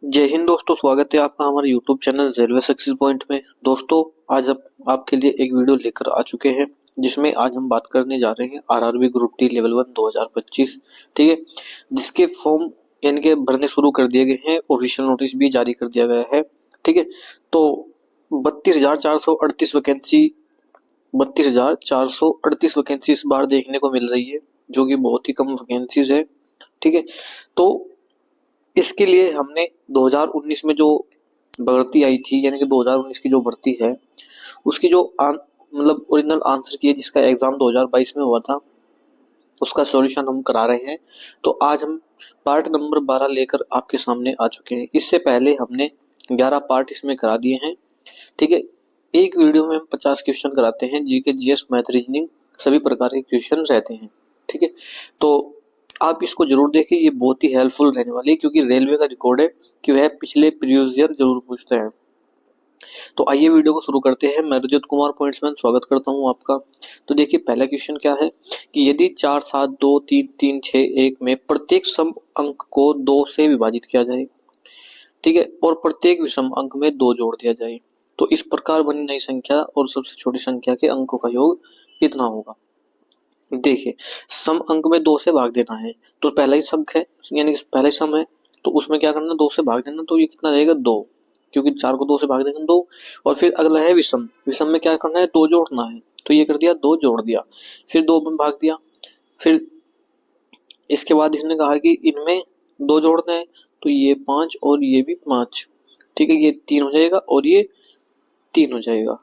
जय हिंद दोस्तों, स्वागत है आपका हमारे YouTube channel railway success point में। दोस्तों, आज आपके लिए एक वीडियो लेकर आ चुके हैं जिसमें आज हम बात करने जा रहे हैं आरआरबी ग्रुप डी लेवल 1 2025। ठीक है, जिसके फॉर्म यानी कि भरने शुरू कर दिए गए हैं, ऑफिशियल नोटिस भी जारी कर दिया गया है। ठीक है, तो 32,438 वैकेंसी 32,438 वैकेंसी इस बार देखने को मिल रही है, जो कि बहुत ही कम वैकेंसीज है। ठीक है, तो इसके लिए हमने 2019 में जो भर्ती आई थी, यानी कि 2019 की जो भर्ती है उसकी जो मतलब ओरिजिनल आंसर की है, जिसका एग्जाम 2022 में हुआ था, उसका सॉल्यूशन हम करा रहे हैं। तो आज हम पार्ट नंबर 12 लेकर आपके सामने आ चुके हैं। इससे पहले हमने 11 पार्ट इसमें करा दिए हैं। ठीक है, एक वीडियो में हम 50 क्वेश्चन कराते हैं, जीके, जीएस, मैथ, रीजनिंग सभी प्रकार के क्वेश्चन रहते हैं। ठीक है, तो आप इसको जरूर देखें, ये बहुत ही हेल्पफुल रहने वाली है, क्योंकि रेलवे का रिकॉर्ड है कि वह पिछले प्रीवियस ईयर जरूर पूछते हैं। तो आइए वीडियो को शुरू करते हैं। मैं रजत कुमार पॉइंट्समैन स्वागत करता हूं आपका। तो देखिए, पहला क्वेश्चन क्या है कि यदि 4, 7, 2, 3, 3, 6, 1 में प्रत्येक सम अंक को 2 से विभाजित किया जाए, ठीक है, और प्रत्येक विषम अंक में 2 जोड़ दिया जाए, तो इस प्रकार बनी नई संख्या और सबसे छोटी संख्या के अंकों का योग कितना होगा। देखिए, सम अंक में 2 से भाग देना है, तो पहला ही संख है, यानी कि पहला ही सम है, तो उसमें क्या करना, 2 से भाग देना, तो ये कितना रहेगा 2, क्योंकि 4 को 2 से भाग देंगे 2। और फिर अगला है विषम, विषम में क्या करना है, 2 जोड़ना है, तो ये कर दिया 2 जोड़ दिया, फिर 2 में भाग दिया। फिर इसके बाद इसने कहा कि इनमें 2 जोड़ना है, तो ये 5 और ये भी 5। ठीक है, ये 3 हो जाएगा और ये 3 हो जाएगा।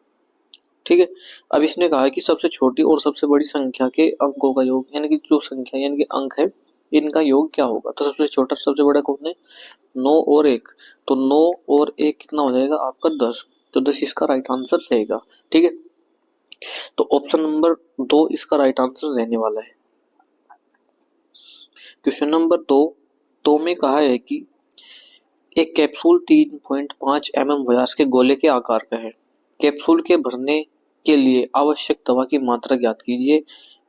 ठीक है, अब इसने कहा है कि सबसे छोटी और सबसे बड़ी संख्या के अंकों का योग, यानी कि जो संख्या यानी कि अंक है, इनका योग क्या होगा। तो सबसे छोटा सबसे बड़ा कौन है, 9 और 1, तो 9 और 1 कितना हो जाएगा आपका 10, तो 10 इसका राइट आंसर रहेगा। ठीक है, तो ऑप्शन नंबर 2 इसका राइट आंसर रहने वाला है। क्वेश्चन नंबर 2 में कहा है कि एक कैप्सूल 3.5 mm व्यास के गोले के आकार का है। कैप्सूल के भरने के लिए आवश्यक दवा की मात्रा ज्ञात कीजिए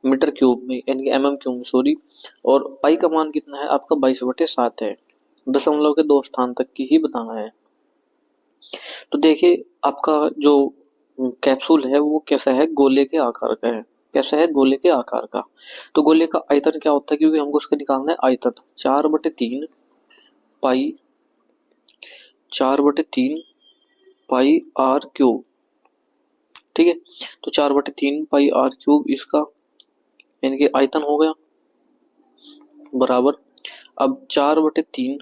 मीटर क्यूब में, यानी कि mm क्यूब में, सॉरी। और पाई का मान कितना है आपका, 22/7 है। दशमलव के 2 स्थान तक की ही बताना है। तो देखिए, आपका जो कैप्सूल है वो कैसा है, गोले के आकार का है। कैसा है, गोले के आकार का। तो गोले का आयतन क्या होता है, क्योंकि हमको उसका निकालना है आयतन, 4/3 पाई 4/3 पाई आर क्यूब। ठीक है, तो 4/3 पाई आर क्यूब इसका यानी कि आयतन हो गया, बराबर। अब 4/3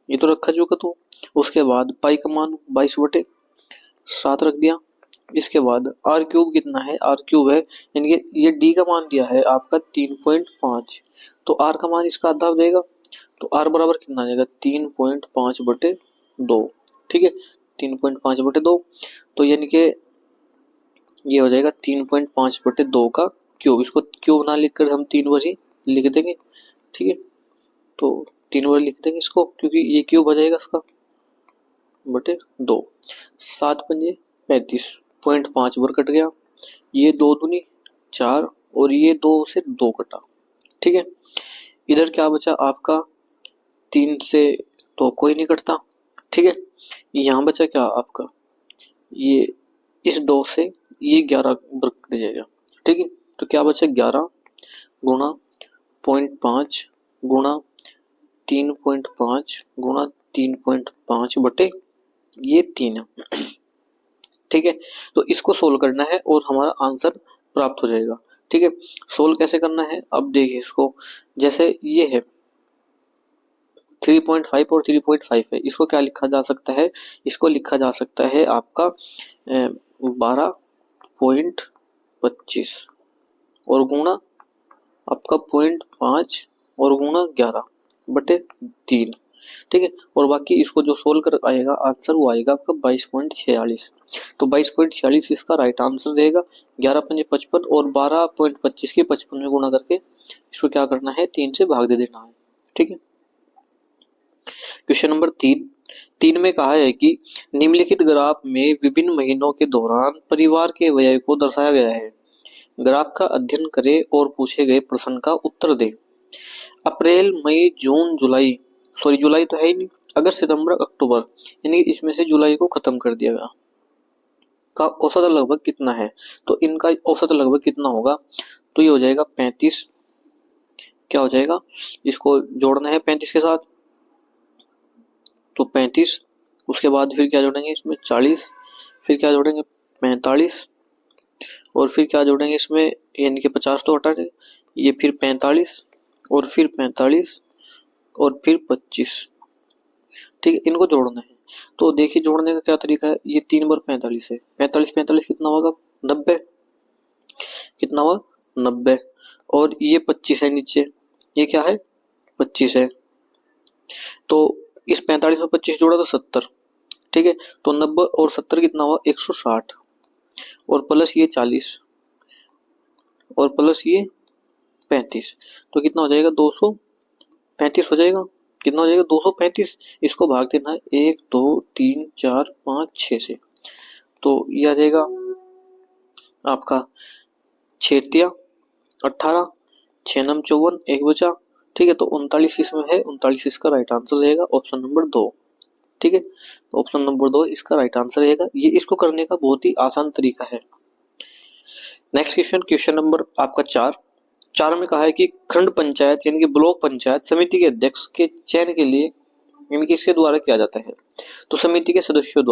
ये तो रखा जो का, तो उसके बाद पाई का मान 22/7 रख दिया। इसके बाद आर क्यूब कितना है, आर क्यूब है यानी कि ये डी का मान दिया है आपका 3.5, तो आर का मान इसका आधा हो जाएगा, तो आर बराबर कितना आ जाएगा, 3.5/2। ठीक है, 3.5/2, तो यानी कि ये हो जाएगा 3.5/2 का क्यूब। इसको क्यूब ना लिखकर हम 3 बार लिख देंगे। ठीक है, तो 3 बार लिख देंगे इसको, क्योंकि ये क्यूब हो जाएगा इसका बटे 2। 7×5 = 0.5 बार कट गया, ये 2 दूनी 4 और ये 2 से 2 कटा। ठीक है, इधर क्या बचा आपका, 3 से तो कोई नहीं कटता। ठीक है, यहाँ बचा क्या आपका, ये इस 2 से ये 11 बार कट जाएगा। ठीक है, तो क्या बचा, 11 गुणा 0.5 गुणा 3.5 गुणा 3.5 बटे ये 3 है। ठीक है, तो इसको सोल्व करना है और हमारा आंसर प्राप्त हो जाएगा। ठीक है, सोल्व कैसे करना है, अब देखिए इसको, जैसे ये है 3.5 और 3.5 है, इसको क्या लिखा जा सकता है, इसको लिखा जा सकता है आपका 12.25 और गुणा आपका 0.5 और गुणा 11/3। ठीक है, और बाकी इसको जो सोल्व कर आएगा आंसर, वो आएगा आपका 22.46। तो 22.46 इसका राइट आंसर रहेगा। 11×5 = 55 और 12.25 की 55 में गुणा करके इसको क्या करना है, 3 से भाग दे देना है। ठीक है, क्वेश्चन नंबर 3 में कहा है कि निम्नलिखित ग्राफ में विभिन्न महीनों के दौरान परिवार के व्यय को दर्शाया गया है। ग्राफ का अध्ययन करें और पूछे गए प्रश्न का उत्तर दें। अप्रैल, मई, जून, जुलाई, सॉरी जुलाई तो है ही नहीं, अगस्त, सितंबर, अक्टूबर यानी कि इसमें से जुलाई को खत्म कर दिया गया का औसत लगभग कितना है। तो इनका औसत लगभग कितना होगा, तो ये हो जाएगा 35। क्या हो जाएगा, इसको जोड़ना है 35 के साथ, तो 35, उसके बाद फिर क्या जोड़ेंगे इसमें 40, फिर क्या जोड़ेंगे 45, और फिर क्या जोड़ेंगे इसमें, यानी कि 50 तो हटा दें, ये फिर 45 और फिर 45 और फिर 25। ठीक है, इनको जोड़ना है। तो देखिए जोड़ने का क्या तरीका है, ये 3 बार 45 है, 45 45 कितना होगा 90, कितना हुआ 90, और ये 25 है नीचे, ये क्या है 25 है, तो इस 45 में 25 जोड़ा तो 70। ठीक है, तो 90 और 70 कितना हुआ 160, और प्लस ये 40 और प्लस ये 35, तो कितना हो जाएगा 235 हो जाएगा, कितना हो जाएगा 235। इसको भाग देना है 1 2 3 4 5 6 से, तो ये आ जाएगा आपका 6 18, 6 9 54, एक बचा। ठीक है, तो 39 इसमें है, 39 इसका राइट आंसर रहेगा, ऑप्शन नंबर 2। ठीक है, तो ऑप्शन नंबर 2 इसका राइट आंसर रहेगा। ये इसको करने का बहुत ही आसान तरीका है। नेक्स्ट क्वेश्चन, क्वेश्चन नंबर आपका 4 में कहा है कि खंड पंचायत यानी कि ब्लॉक पंचायत समिति के अध्यक्ष के चयन के लिए यानी कि इसके द्वारा किया जाता है। तो समिति के सदस्यों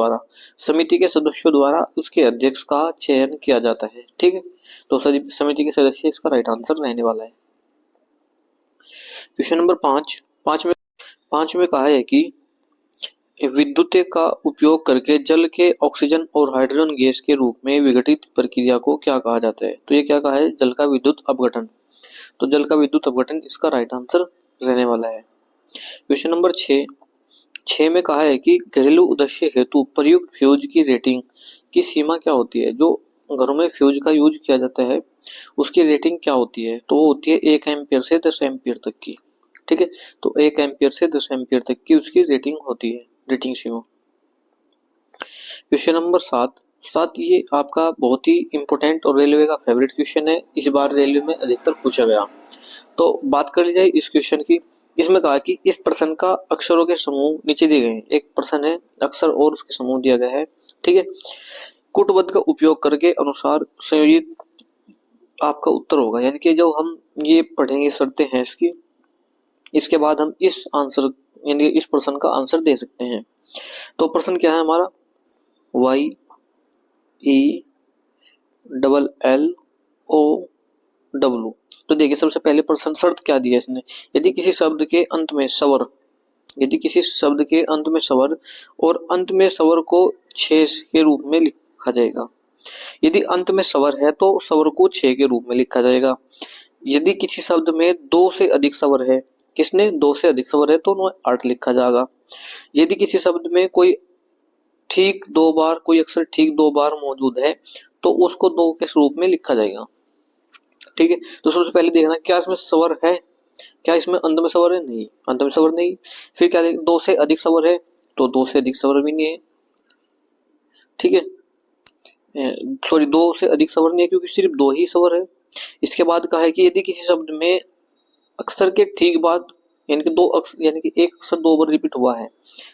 द्वारा उसके अध्यक्ष का चयन किया जाता है। ठीक है, तो समिति के सदस्य इसका राइट आंसर रहने वाला है। क्वेश्चन नंबर 5 में कहा है कि विद्युत का उपयोग करके जल के ऑक्सीजन और हाइड्रोजन गैस के रूप में विघटित प्रक्रिया को क्या कहा जाता है। तो ये क्या कहा है, जल का विद्युत अपघटन। तो जल का विद्युत अपघटन इसका राइट आंसर रहने वाला है। क्वेश्चन नंबर 6 में कहा है कि घरेलू उद्देश्य हेतु प्रयुक्त फ्यूज की रेटिंग की सीमा क्या होती है। जो घरों में फ्यूज का यूज किया जाता है उसकी रेटिंग क्या होती है, तो वो होती है 1 एम्पियर से 10 एम्पियर तक की। ठीक है, तो 1 एम्पियर से 10 एम्पियर तक की उसकी रेटिंग होती है, रेटिंग सीमा। क्वेश्चन नंबर 7 ये आपका बहुत ही इंपॉर्टेंट और रेलवे का फेवरेट क्वेश्चन है, इस बार रेलवे में अधिकतर पूछा गया। तो बात कर ली जाए इस क्वेश्चन की। इसमें कहा कि इस प्रश्न का अक्षरों के समूह नीचे दिए गए हैं। एक प्रश्न है अक्षर और उसके समूह दिया गया है। ठीक है, कूटबद्ध का उपयोग करके अनुसार संयोजित आपका उत्तर होगा, यानी कि जो हम ये पढ़ेंगे शर्तें हैं इसकी, इसके बाद हम इस आंसर यानी इस प्रश्न का आंसर दे सकते हैं। तो प्रश्न क्या है हमारा, Y E double L O W. तो देखिए सबसे पहले प्रश्न शर्त क्या दी है इसने, यदि किसी शब्द के अंत में स्वर, यदि किसी शब्द के अंत में स्वर और अंत में स्वर को 6 के रूप में लिखा जाएगा। यदि अंत में स्वर है तो स्वर को 6 के रूप में लिखा जाएगा। यदि किसी शब्द में 2 से अधिक स्वर है, किसने 2 से अधिक स्वर है तो उन्हें 8 लिखा जाएगा। यदि किसी शब्द में कोई ठीक 2 बार, कोई अक्षर ठीक 2 बार मौजूद है तो उसको 2 के रूप में लिखा जाएगा। ठीक है, तो सबसे पहले देखना क्या इसमें स्वर है, क्या इसमें अंत में स्वर है, नहीं अंत में स्वर नहीं। फिर क्या 2 से अधिक स्वर है, तो 2 से अधिक स्वर भी नहीं है। ठीक है, सॉरी 2 से अधिक स्वर नहीं है क्योंकि सिर्फ 2 ही स्वर है। इसके बाद कहा है कि यदि किसी शब्द में अक्षर के ठीक बाद यानी कि 2 अक्षर यानी कि एक अक्षर 2 बार रिपीट हुआ है,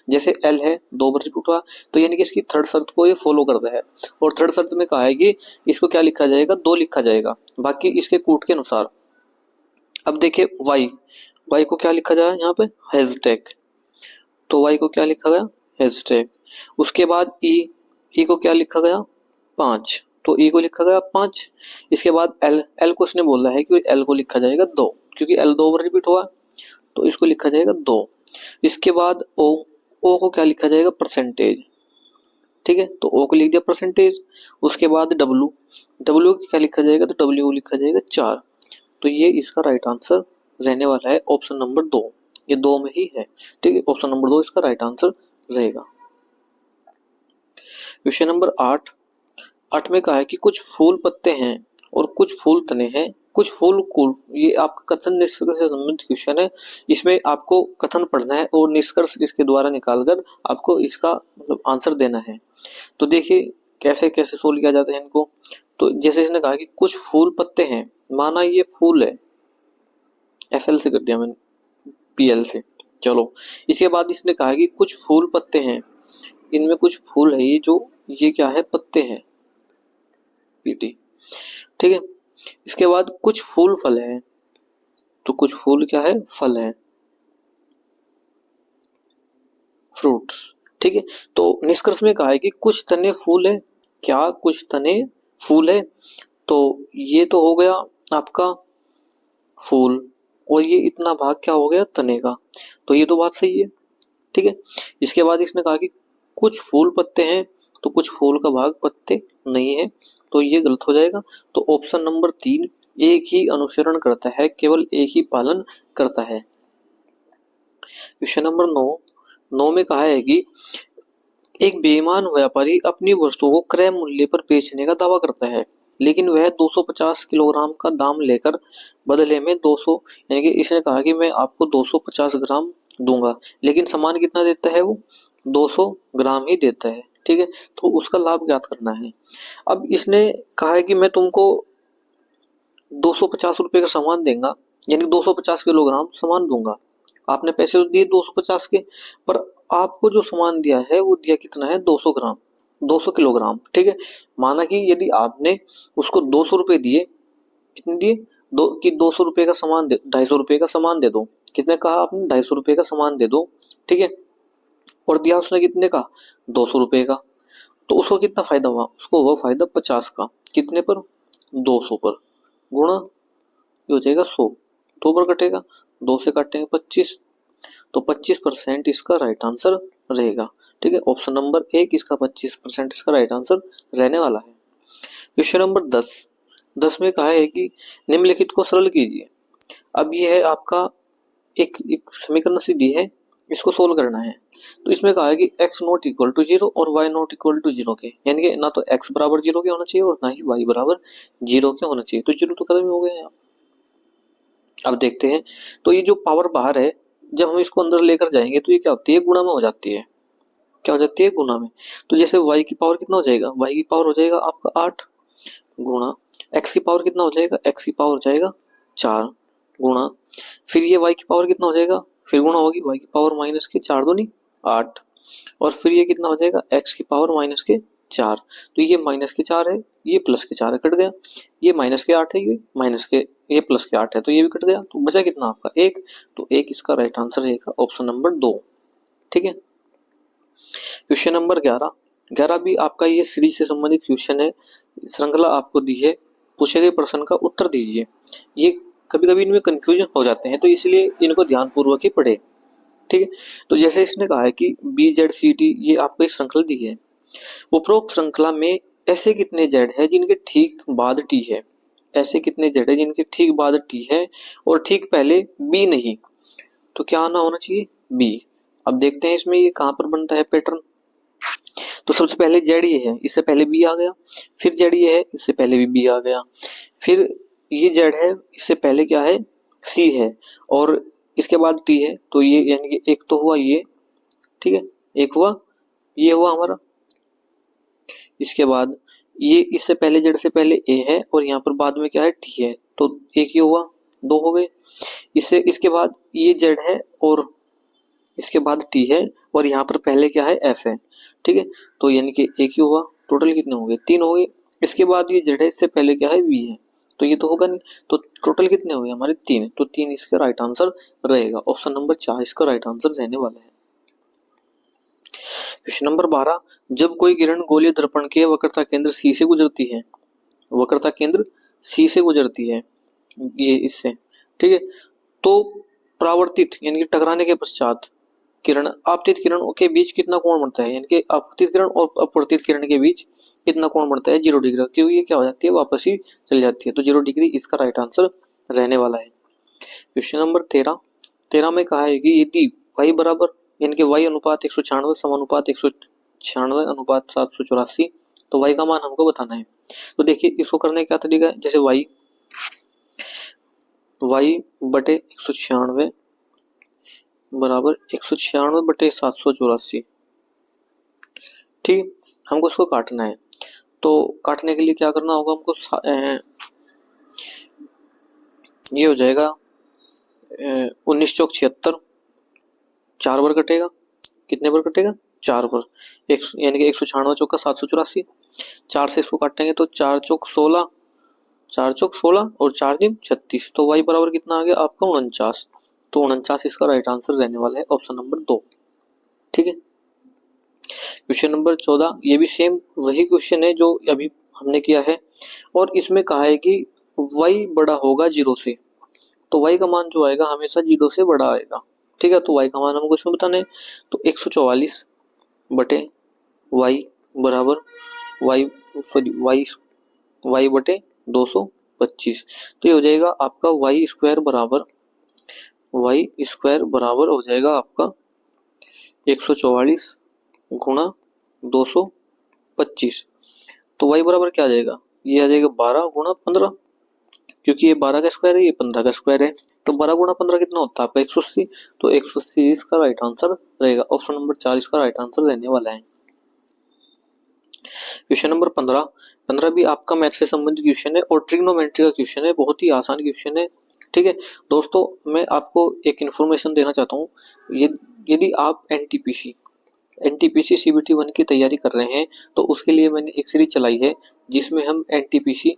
जैसे एल है 2 बार रिपीट हुआ, तो यानी कि इसकी थर्ड शर्त को ये फॉलो करता है। और थर्ड शर्त में कहा है कि इसको क्या लिखा जाएगा, 2 लिखा जाएगा, बाकी इसके कूट के अनुसार। अब देखिए वाई को क्या लिखा जाए यहाँ पे, हैशटैग। तो वाई को क्या लिखा गया, हैशटैग। उसके बाद ई को क्या लिखा गया 5, तो ई को लिखा गया 5। इसके बाद एल को इसने बोला है कि एल को लिखा जाएगा 2, क्योंकि एल 2 बार रिपीट हुआ तो इसको लिखा जाएगा 2। इसके बाद ओ को क्या लिखा जाएगा, परसेंटेज। ठीक है, तो ओ को लिख दिया परसेंटेज। उसके बाद डब्लू को क्या लिखा जाएगा, तो डब्ल्यू को लिखा जाएगा 4। तो ये इसका राइट आंसर रहने वाला है ऑप्शन नंबर 2, ये 2 में ही है। ठीक है, ऑप्शन नंबर 2 इसका राइट आंसर रहेगा। क्वेश्चन नंबर 8 में कहा है कि कुछ फूल पत्ते हैं और कुछ फूल तने हैं, कुछ फूल कुल। ये आपका कथन निष्कर्ष से संबंधित क्वेश्चन है। इसमें आपको कथन पढ़ना है और निष्कर्ष इसके द्वारा निकालकर आपको इसका मतलब आंसर देना है। तो देखिए कैसे कैसे सोल्व किया जाता है इनको। तो जैसे इसने कहा कि कुछ फूल पत्ते हैं, माना ये फूल है, एफएल से कर दिया मैंने, पीएल से। चलो, इसके बाद इसने कहा कि कुछ फूल पत्ते हैं, इनमें कुछ फूल है, ये क्या है, पत्ते हैं, पीटी, ठीक है। इसके बाद कुछ फूल फल है, तो कुछ फूल क्या है, फल है, फ्रूट, ठीक है। तो निष्कर्ष में कहा है कि कुछ तने फूल है, क्या कुछ तने फूल है, तो ये तो हो गया आपका फूल, और ये इतना भाग क्या हो गया, तने का, तो ये तो बात सही है, ठीक है। इसके बाद इसने कहा कि कुछ फूल पत्ते हैं, तो कुछ फूल का भाग पत्ते नहीं है, तो ये गलत हो जाएगा। तो ऑप्शन नंबर 3 एक ही अनुसरण करता है, केवल एक ही पालन करता है। क्वेश्चन नंबर 9 में कहा है कि एक बेईमान व्यापारी अपनी वस्तुओं को क्रय मूल्य पर बेचने का दावा करता है, लेकिन वह 250 किलोग्राम का दाम लेकर बदले में 200, यानी कि इसने कहा कि मैं आपको 250 ग्राम दूंगा, लेकिन सामान कितना देता है वो, 200 ग्राम ही देता है, ठीक है। तो उसका लाभ ज्ञात करना है। अब इसने कहा है कि मैं तुमको 250 रुपए का सामान देंगा, यानी 250 किलोग्राम सामान दूंगा, आपने पैसे तो दिए 250 के, पर आपको जो सामान दिया है वो दिया कितना है, 200 ग्राम, 200 किलोग्राम, ठीक है। माना कि यदि आपने उसको 200 रुपए दिए, कितने दिए, 200 रुपए का सामान दे, 250 रुपए का सामान दे दो, कितने कहा आपने, 250 रुपए का सामान दे दो, ठीक है, और दिया उसने कितने का, 200 रुपए का, तो उसको कितना फायदा हुआ, उसको हुआ फायदा 50 का, कितने पर, 200 पर, गुणा ये हो जाएगा 100, 2 पर कटेगा, 2 से काटेंगे 25, तो 25% इसका राइट आंसर रहेगा, ठीक है। ऑप्शन नंबर 1 इसका 25% इसका राइट आंसर रहने वाला है। क्वेश्चन नंबर 10 में कहा है कि निम्नलिखित को सरल कीजिए। अब ये है आपका एक समीकरण सी दी है, इसको सोल्व करना है। तो इसमें कहा है कि x नॉट इक्वल टू 0 और y नॉट इक्वल टू 0 के, यानी कि ना तो x बराबर 0 के होना चाहिए और ना ही y बराबर 0 के होना चाहिए, तो 0 तो खत्म हो गए हैं। अब देखते हैं, तो ये जो पावर बाहर है, जब हम इसको अंदर लेकर जाएंगे तो ये क्या होती है, गुणा में हो जाती है, क्या हो जाती है, गुणा में। तो जैसे y की पावर कितना हो जाएगा, y की पावर हो जाएगा आपका 8 गुणा, x की पावर कितना हो जाएगा, x की पावर हो जाएगा 4 गुणा, फिर ये y की पावर कितना हो जाएगा, फिर गुणा होगी, y की पावर माइनस के 4 दूनी 8, और फिर ये कितना हो जाएगा, x की पावर माइनस के 4, तो ये माइनस के 4 है, ये प्लस के 4 है, कट गया, ये माइनस के 8 है, ये माइनस के, ये प्लस के 8 है, तो ये भी कट गया, तो बचा कितना आपका 1, तो 1 इसका राइट आंसर रहेगा ऑप्शन नंबर 2, ठीक है। क्वेश्चन नंबर 11 भी आपका ये सीरीज से संबंधित क्वेश्चन है, श्रृंखला आपको दी है, पूछे गए प्रश्न का उत्तर दीजिए। ये कभी कभी इनमें कंफ्यूजन हो जाते हैं, तो इसलिए इनको ध्यानपूर्वक ही पढ़े, ठीक है। तो जैसे इसने कहा है कि BZCT ये आपको एक श्रृंखला दी है, उपरोक्त श्रृंखला में ऐसे कितने जेड है जिनके ठीक बाद टी है, ऐसे कितने जेड है जिनके ठीक बाद टी है और ठीक पहले बी नहीं, तो क्या आना होना चाहिए, बी। अब देखते हैं इसमें ये कहां पर बनता है पैटर्न। तो सबसे पहले जेड ये है, इससे पहले बी आ गया, फिर जेड ये है, इससे पहले भी बी आ गया, फिर ये जेड है, इससे पहले क्या है, सी है, और इसके बाद टी है, तो ये यानी कि एक तो हुआ ये, ठीक है, एक हुआ ये हुआ हमारा, इसके बाद ये इससे पहले जेड से पहले ए है और यहाँ पर बाद में क्या है, टी है, तो एक ये हुआ, दो हो गए, इससे इसके बाद ये जेड है और इसके बाद टी है और यहाँ पर पहले क्या है, एफ है, ठीक है, तो यानी कि एक ही हुआ, टोटल कितने हो गए, 3 हो गए, इसके बाद ये जेड है, इससे पहले क्या है, वी है, तो ये तो होगा नहीं, तो टोटल कितने हो गए हमारे 3, तो 3 इसका राइट आंसर रहेगा, ऑप्शन नंबर 4 इसका राइट आंसर रहने वाला है। क्वेश्चन नंबर 12, जब कोई किरण गोलीय दर्पण के वक्रता केंद्र सी से गुजरती है, वक्रता केंद्र सी से गुजरती है, ये इससे, ठीक है, तो परावर्तित यानी कि टकराने के पश्चात किरण आपतित किरण के बीच कितना कोण बनता है, यानी कि आपतित किरण और अपवर्तित किरण के बीच कितना कोण बनता है, 0 डिग्री, क्योंकि ये क्या हो जाती है, वापस ही चली जाती है, तो 0 डिग्री इसका राइट आंसर रहने वाला है। क्वेश्चन नंबर 13 में कहा है कि यदि y बराबर यानी कि y अनुपात 196 समानुपात 196 अनुपात 784, तो y का मान हमको बताना है। तो देखिए इसको करने का क्या तरीका है, जैसे y बटे 196 बराबर 196 बटे 784, ठीक, हमको इसको काटना है, तो काटने के लिए क्या करना होगा हमको, ये हो जाएगा 19 चौक 76, 4 बार कटेगा। कितने बार कटेगा? 4 बार। एक यानी कि 196 चौका 784। 4 से इसको काटेंगे तो 4 चौक 16, 4 चौक 16 और 4 दिन 36। तो y बराबर कितना आ गया आपका? 49। तो 49 इसका राइट आंसर रहने वाला है ऑप्शन नंबर 2। ठीक है। क्वेश्चन नंबर 14, ये भी सेम वही क्वेश्चन है जो अभी हमने किया है, और इसमें कहा है कि y बड़ा होगा 0 से। तो y का मान जो आएगा हमेशा 0 से बड़ा आएगा। ठीक है। तो y का मान हमको इसमें बताना है। तो 144 बटे y बराबर y y y बटे 225। तो ये हो जाएगा आपका y स्क्वायर बराबर हो जाएगा आपका 144 गुणा 225। तो y बराबर क्या आ जाएगा? ये आ जाएगा 12 गुणा 15, क्योंकि ये 12 का स्क्वायर है, ये 15 का स्क्वायर है। तो 12 गुणा 15 कितना होता है आपका? 180। तो 180 इसका राइट आंसर रहेगा। ऑप्शन नंबर 4 इसका राइट आंसर रहने वाला है। क्वेश्चन नंबर 15 भी आपका मैथ से संबंधित क्वेश्चन है और ट्रिग्नोमेट्री का क्वेश्चन है। बहुत ही आसान क्वेश्चन है। ठीक है दोस्तों, मैं आपको एक इन्फॉर्मेशन देना चाहता हूँ। यदि आप एनटीपीसी सीबीटी 1 की तैयारी कर रहे हैं तो उसके लिए मैंने एक सीरीज चलाई है जिसमें हम एनटीपीसी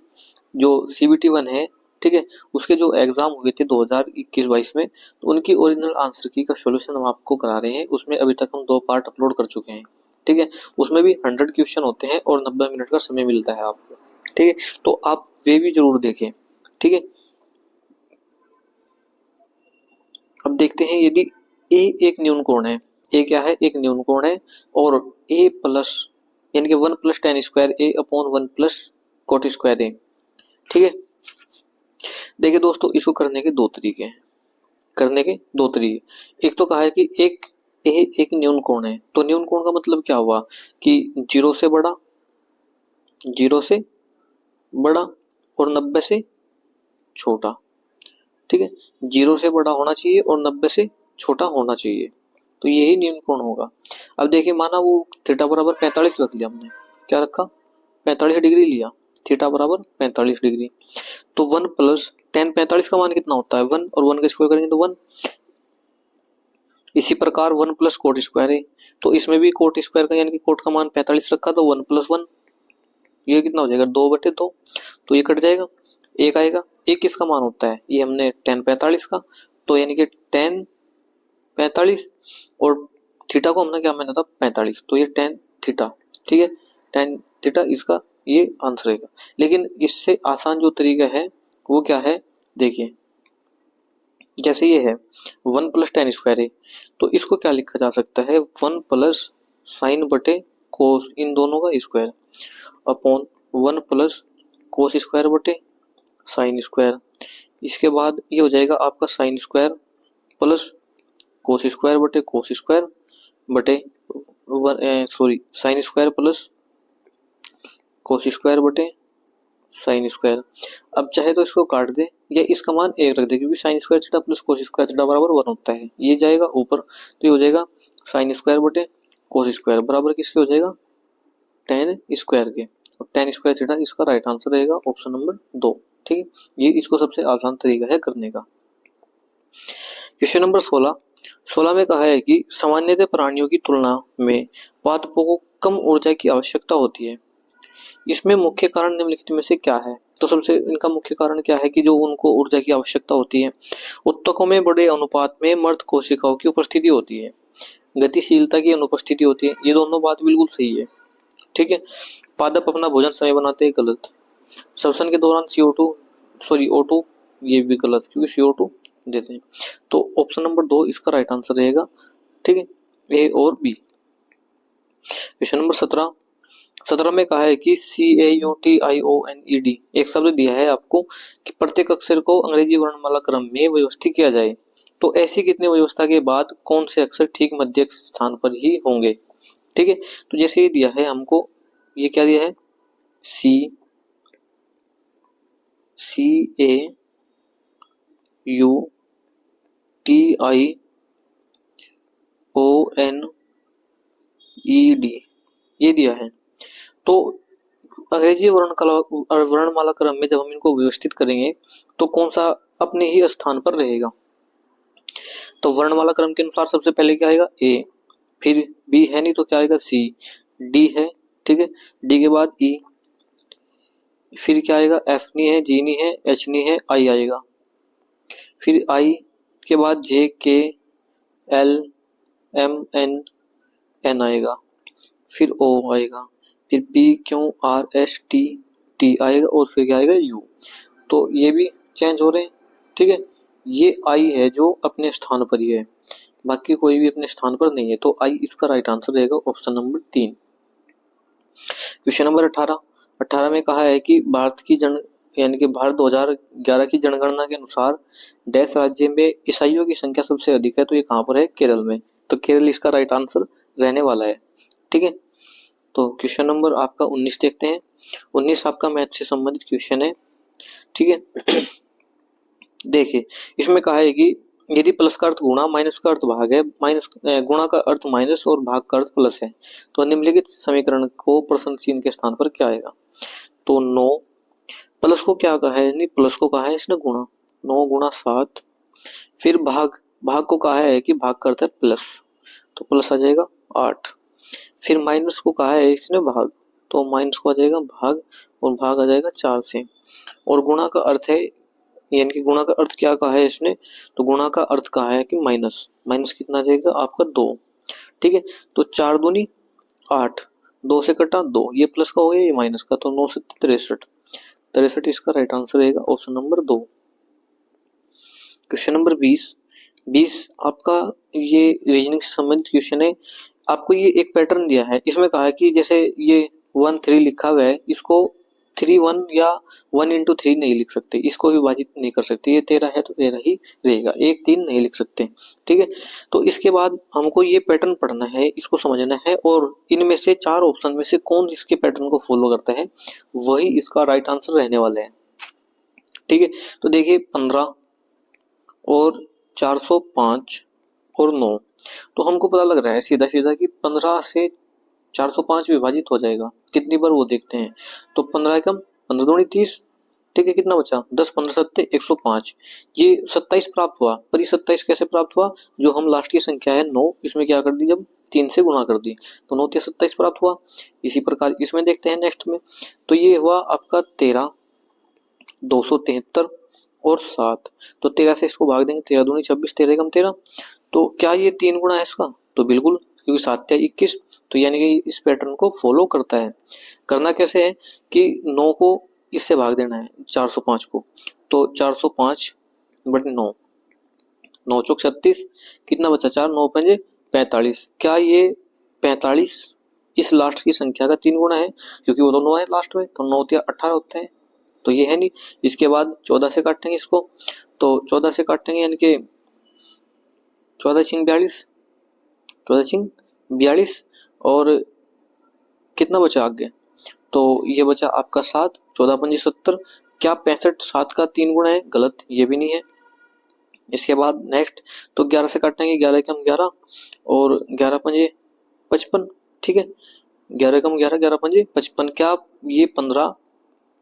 जो सीबीटी 1 है, ठीक है, उसके जो एग्जाम हुए थे 2021-22 में, तो उनकी ओरिजिनल आंसर की का सॉल्यूशन हम आपको करा रहे हैं। उसमें अभी तक हम 2 पार्ट अपलोड कर चुके हैं। ठीक है। उसमें भी 100 क्वेश्चन होते हैं और 90 मिनट का समय मिलता है आपको। ठीक है। तो आप वे भी जरूर देखें। ठीक है। अब देखते हैं, यदि ए एक न्यून कोण है, ए क्या है? एक न्यून कोण है, और ए प्लस यानी कि 1 + tan स्क्वायर ए अपॉन 1 + cot स्क्वायर ए। ठीक है। देखिए दोस्तों, इसको करने के 2 तरीके हैं। एक तो कहा है कि एक न्यून कोण है। तो न्यून कोण का मतलब क्या हुआ कि 0 से बड़ा और 90 से छोटा। ठीक है। 0 से बड़ा होना चाहिए और 90 से छोटा होना चाहिए, तो यही न्यून कोण होगा। अब देखिए, माना वो थीटा बराबर 45 रख लिया हमने। क्या रखा? 45 डिग्री लिया। थीटा बराबर 45 डिग्री। तो 1 + tan 45 का मान कितना होता है? 1, और 1 का स्क्वायर करेंगे तो 1। इसी प्रकार 1 + cot स्क्वायर है, तो इसमें भी cot स्क्वायर का यानी कि cot का मान 45 रखा, तो 1 + 1, ये कितना हो जाएगा? 2/2। तो ये कट जाएगा, एक आएगा। एक किसका मान होता है? ये हमने tan 45 का, तो यानी कि tan 45 और थीटा को हमने क्या माना था? 45, तो ये tan थीटा। ठीक है। tan थीटा इसका ये आंसर रहेगा। लेकिन इससे आसान जो तरीका है वो क्या है? देखिए, जैसे ये है 1 + tan स्क्वायर है, तो इसको क्या लिखा जा सकता है? 1 + sin बटे cos, इन दोनों का स्क्वायर, अपॉन 1 + cos स्क्वायर बटे sin स्क्वायर। इसके बाद ये हो जाएगा आपका sin square plus cos square बटे cos स्क्वायर बटे sin square plus cos square बटे sin स्क्वायर। अब चाहे तो इसको काट दे या इसका मान 1 रख दे, क्योंकि sin square theta plus cos square theta बराबर 1 होता है। ये जाएगा ऊपर, तो ये हो जाएगा sin स्क्वायर बटे cos स्क्वायर बराबर किसके हो जाएगा? tan स्क्वायर के। और tan स्क्वायर थीटा इसका राइट आंसर रहेगा ऑप्शन नंबर 2। ठीक है। ये इसको सबसे आसान तरीका है करने का। क्वेश्चन नंबर 16 में कहा है कि सामान्यतः प्राणियों की तुलना में पादपों को कम ऊर्जा की आवश्यकता होती है। इसमें मुख्य कारण निम्नलिखित में से क्या है? तो सबसे इनका मुख्य कारण क्या है कि जो उनको ऊर्जा की आवश्यकता होती है? उत्तकों में बड़े अनुपात में मर्द कोशिकाओं की उपस्थिति होती है, गतिशीलता की अनुपस्थिति होती है। ये दोनों बात बिल्कुल सही है। ठीक है। पादप अपना भोजन समय बनाते हैं, गलत। श्वसन के दौरान O2, ये भी गलत, क्योंकि CO2 देते हैं। तो ऑप्शन नंबर 2 इसका राइट आंसर रहेगा। ठीक है, ए और बी। क्वेश्चन नंबर 17 में कहा है कि CAUTIONED एक शब्द दिया है आपको कि प्रत्येक अक्षर को अंग्रेजी वर्णमाला क्रम में व्यवस्थित किया जाए, तो ऐसी कितनी व्यवस्था के बाद कौन से अक्षर ठीक मध्य स्थान पर ही होंगे? ठीक है। तो जैसे ये दिया है हमको, ये क्या दिया है? CAUTIONED ये दिया है। तो अंग्रेजी वर्णमाला क्रम में जब हम इनको व्यवस्थित करेंगे तो कौन सा अपने ही स्थान पर रहेगा? तो वर्णमाला क्रम के अनुसार सबसे पहले क्या आएगा, ए, फिर बी है नहीं तो क्या आएगा, सी, डी है, ठीक है, डी के बाद ई, फिर क्या आएगा, एफ नहीं है, जी नहीं है, एच नहीं है, आई आएगा, फिर आई के बाद जे, के, एल, एम, एन, एन आएगा, फिर ओ आएगा, फिर P, Q, R, S, T, T आएगा, और फिर क्या आएगा, यू। तो ये भी चेंज हो रहे हैं, ठीक है। ये आई है जो अपने स्थान पर ही है, बाकी कोई भी अपने स्थान पर नहीं है, तो आई इसका राइट आंसर रहेगा ऑप्शन नंबर 3। क्वेश्चन नंबर 18 में कहा है कि भारत की यानी कि भारत 2011 की जनगणना के अनुसार डैश राज्य में ईसाइयों की संख्या सबसे अधिक है, तो ये कहाँ पर है, केरल में। तो केरल इसका राइट आंसर रहने वाला है, ठीक है। तो क्वेश्चन नंबर आपका 19 देखते हैं। 19 आपका मैथ से संबंधित क्वेश्चन है, ठीक है। देखिए इसमें कहा है कि यदि प्लस का अर्थ गुणा, माइनस का अर्थ भाग है, गुणा का अर्थ माइनस और भाग का अर्थ प्लस है, तो निम्नलिखित समीकरण को प्रश्न चिन्ह के स्थान पर क्या आएगा। तो 9 प्लस को क्या कहा है, नहीं प्लस को कहा है इसने गुणा, 9 गुणा 7, फिर भाग को कहा है कि भाग का अर्थ है प्लस, तो प्लस आ जाएगा 8, फिर माइनस को कहा है इसने भाग, तो माइनस को आ जाएगा भाग, और भाग आ जाएगा 4 से, और गुणा का अर्थ है, यानी कि गुणा का अर्थ क्या कहा है इसने, तो गुणा का अर्थ कहा है कि माइनस, माइनस कितना आ जाएगा आपका 2, ठीक है। तो 4 दूनी 8, 2 से कटा 2, ये प्लस का हो गया, ये माइनस का, तो 9 से 63 इसका राइट आंसर रहेगा ऑप्शन नंबर 2। क्वेश्चन नंबर 20 आपका ये रीजनिंग से संबंधित क्वेश्चन है। आपको ये एक पैटर्न दिया है, इसमें कहा है कि जैसे ये 1 3 लिखा हुआ है, इसको 3 1 या 1 into 3 नहीं लिख सकते, इसको विभाजित नहीं कर सकते, ये 13 है तो 13 ही रहेगा, 1 3 नहीं लिख सकते, ठीक है। तो इसके बाद हमको ये पैटर्न पढ़ना है, इसको समझना है, और इनमें से 4 ऑप्शन में से कौन इसके पैटर्न को फॉलो करता है वही इसका राइट आंसर रहने वाला है, ठीक है। तो देखिए 15 और 405 और 9, तो हमको पता लग रहा है सीधा सीधा कि 15 से 405 विभाजित हो जाएगा, कितनी बार वो देखते हैं। तो 15 कम 15 दूनी 30, ठीक है, कितना बचा 10 15 सत्ते 105, ये 27 प्राप्त हुआ, पर ये 27 कैसे प्राप्त हुआ, जो हम लास्ट की संख्या है 9, इसमें क्या कर दी, जब 3 से गुणा कर दी, तो 9 से 27 प्राप्त हुआ। इसी प्रकार इसमें देखते हैं नेक्स्ट में, तो ये हुआ आपका 13 273 और 7, तो 13 से इसको भाग देंगे, 13 दूनी 26, 13 कम 13, तो क्या ये 3 गुणा है इसका, तो बिल्कुल, क्योंकि 7 21, तो यानी कि इस पैटर्न को फॉलो करता है। करना कैसे है कि 9 को इससे भाग देना है 405 को, तो 405 बटे 9, 9 चौक 36, कितना बचा 4, 9 पंजे 45, क्या ये 45 इस लास्ट की संख्या का 3 गुणा है, क्योंकि वो तो 9 है लास्ट में, तो 9 या 18 होते हैं, तो ये है नहीं। इसके बाद 14 से काटेंगे इसको, तो 14 से काटेंगे यानी कि 14 छिंग 42, 14 छिंग 42, और कितना बचा आगे, तो ये बचा आपका 7, 14 पंजे 70, क्या 65 7 का 3 गुणा है, गलत, ये भी नहीं है। इसके बाद नेक्स्ट, तो 11 से काटेंगे, 11 कम 11 और 11 पंजे 55, ठीक है, 11 कम 11 11 पंजे 55, क्या ये 15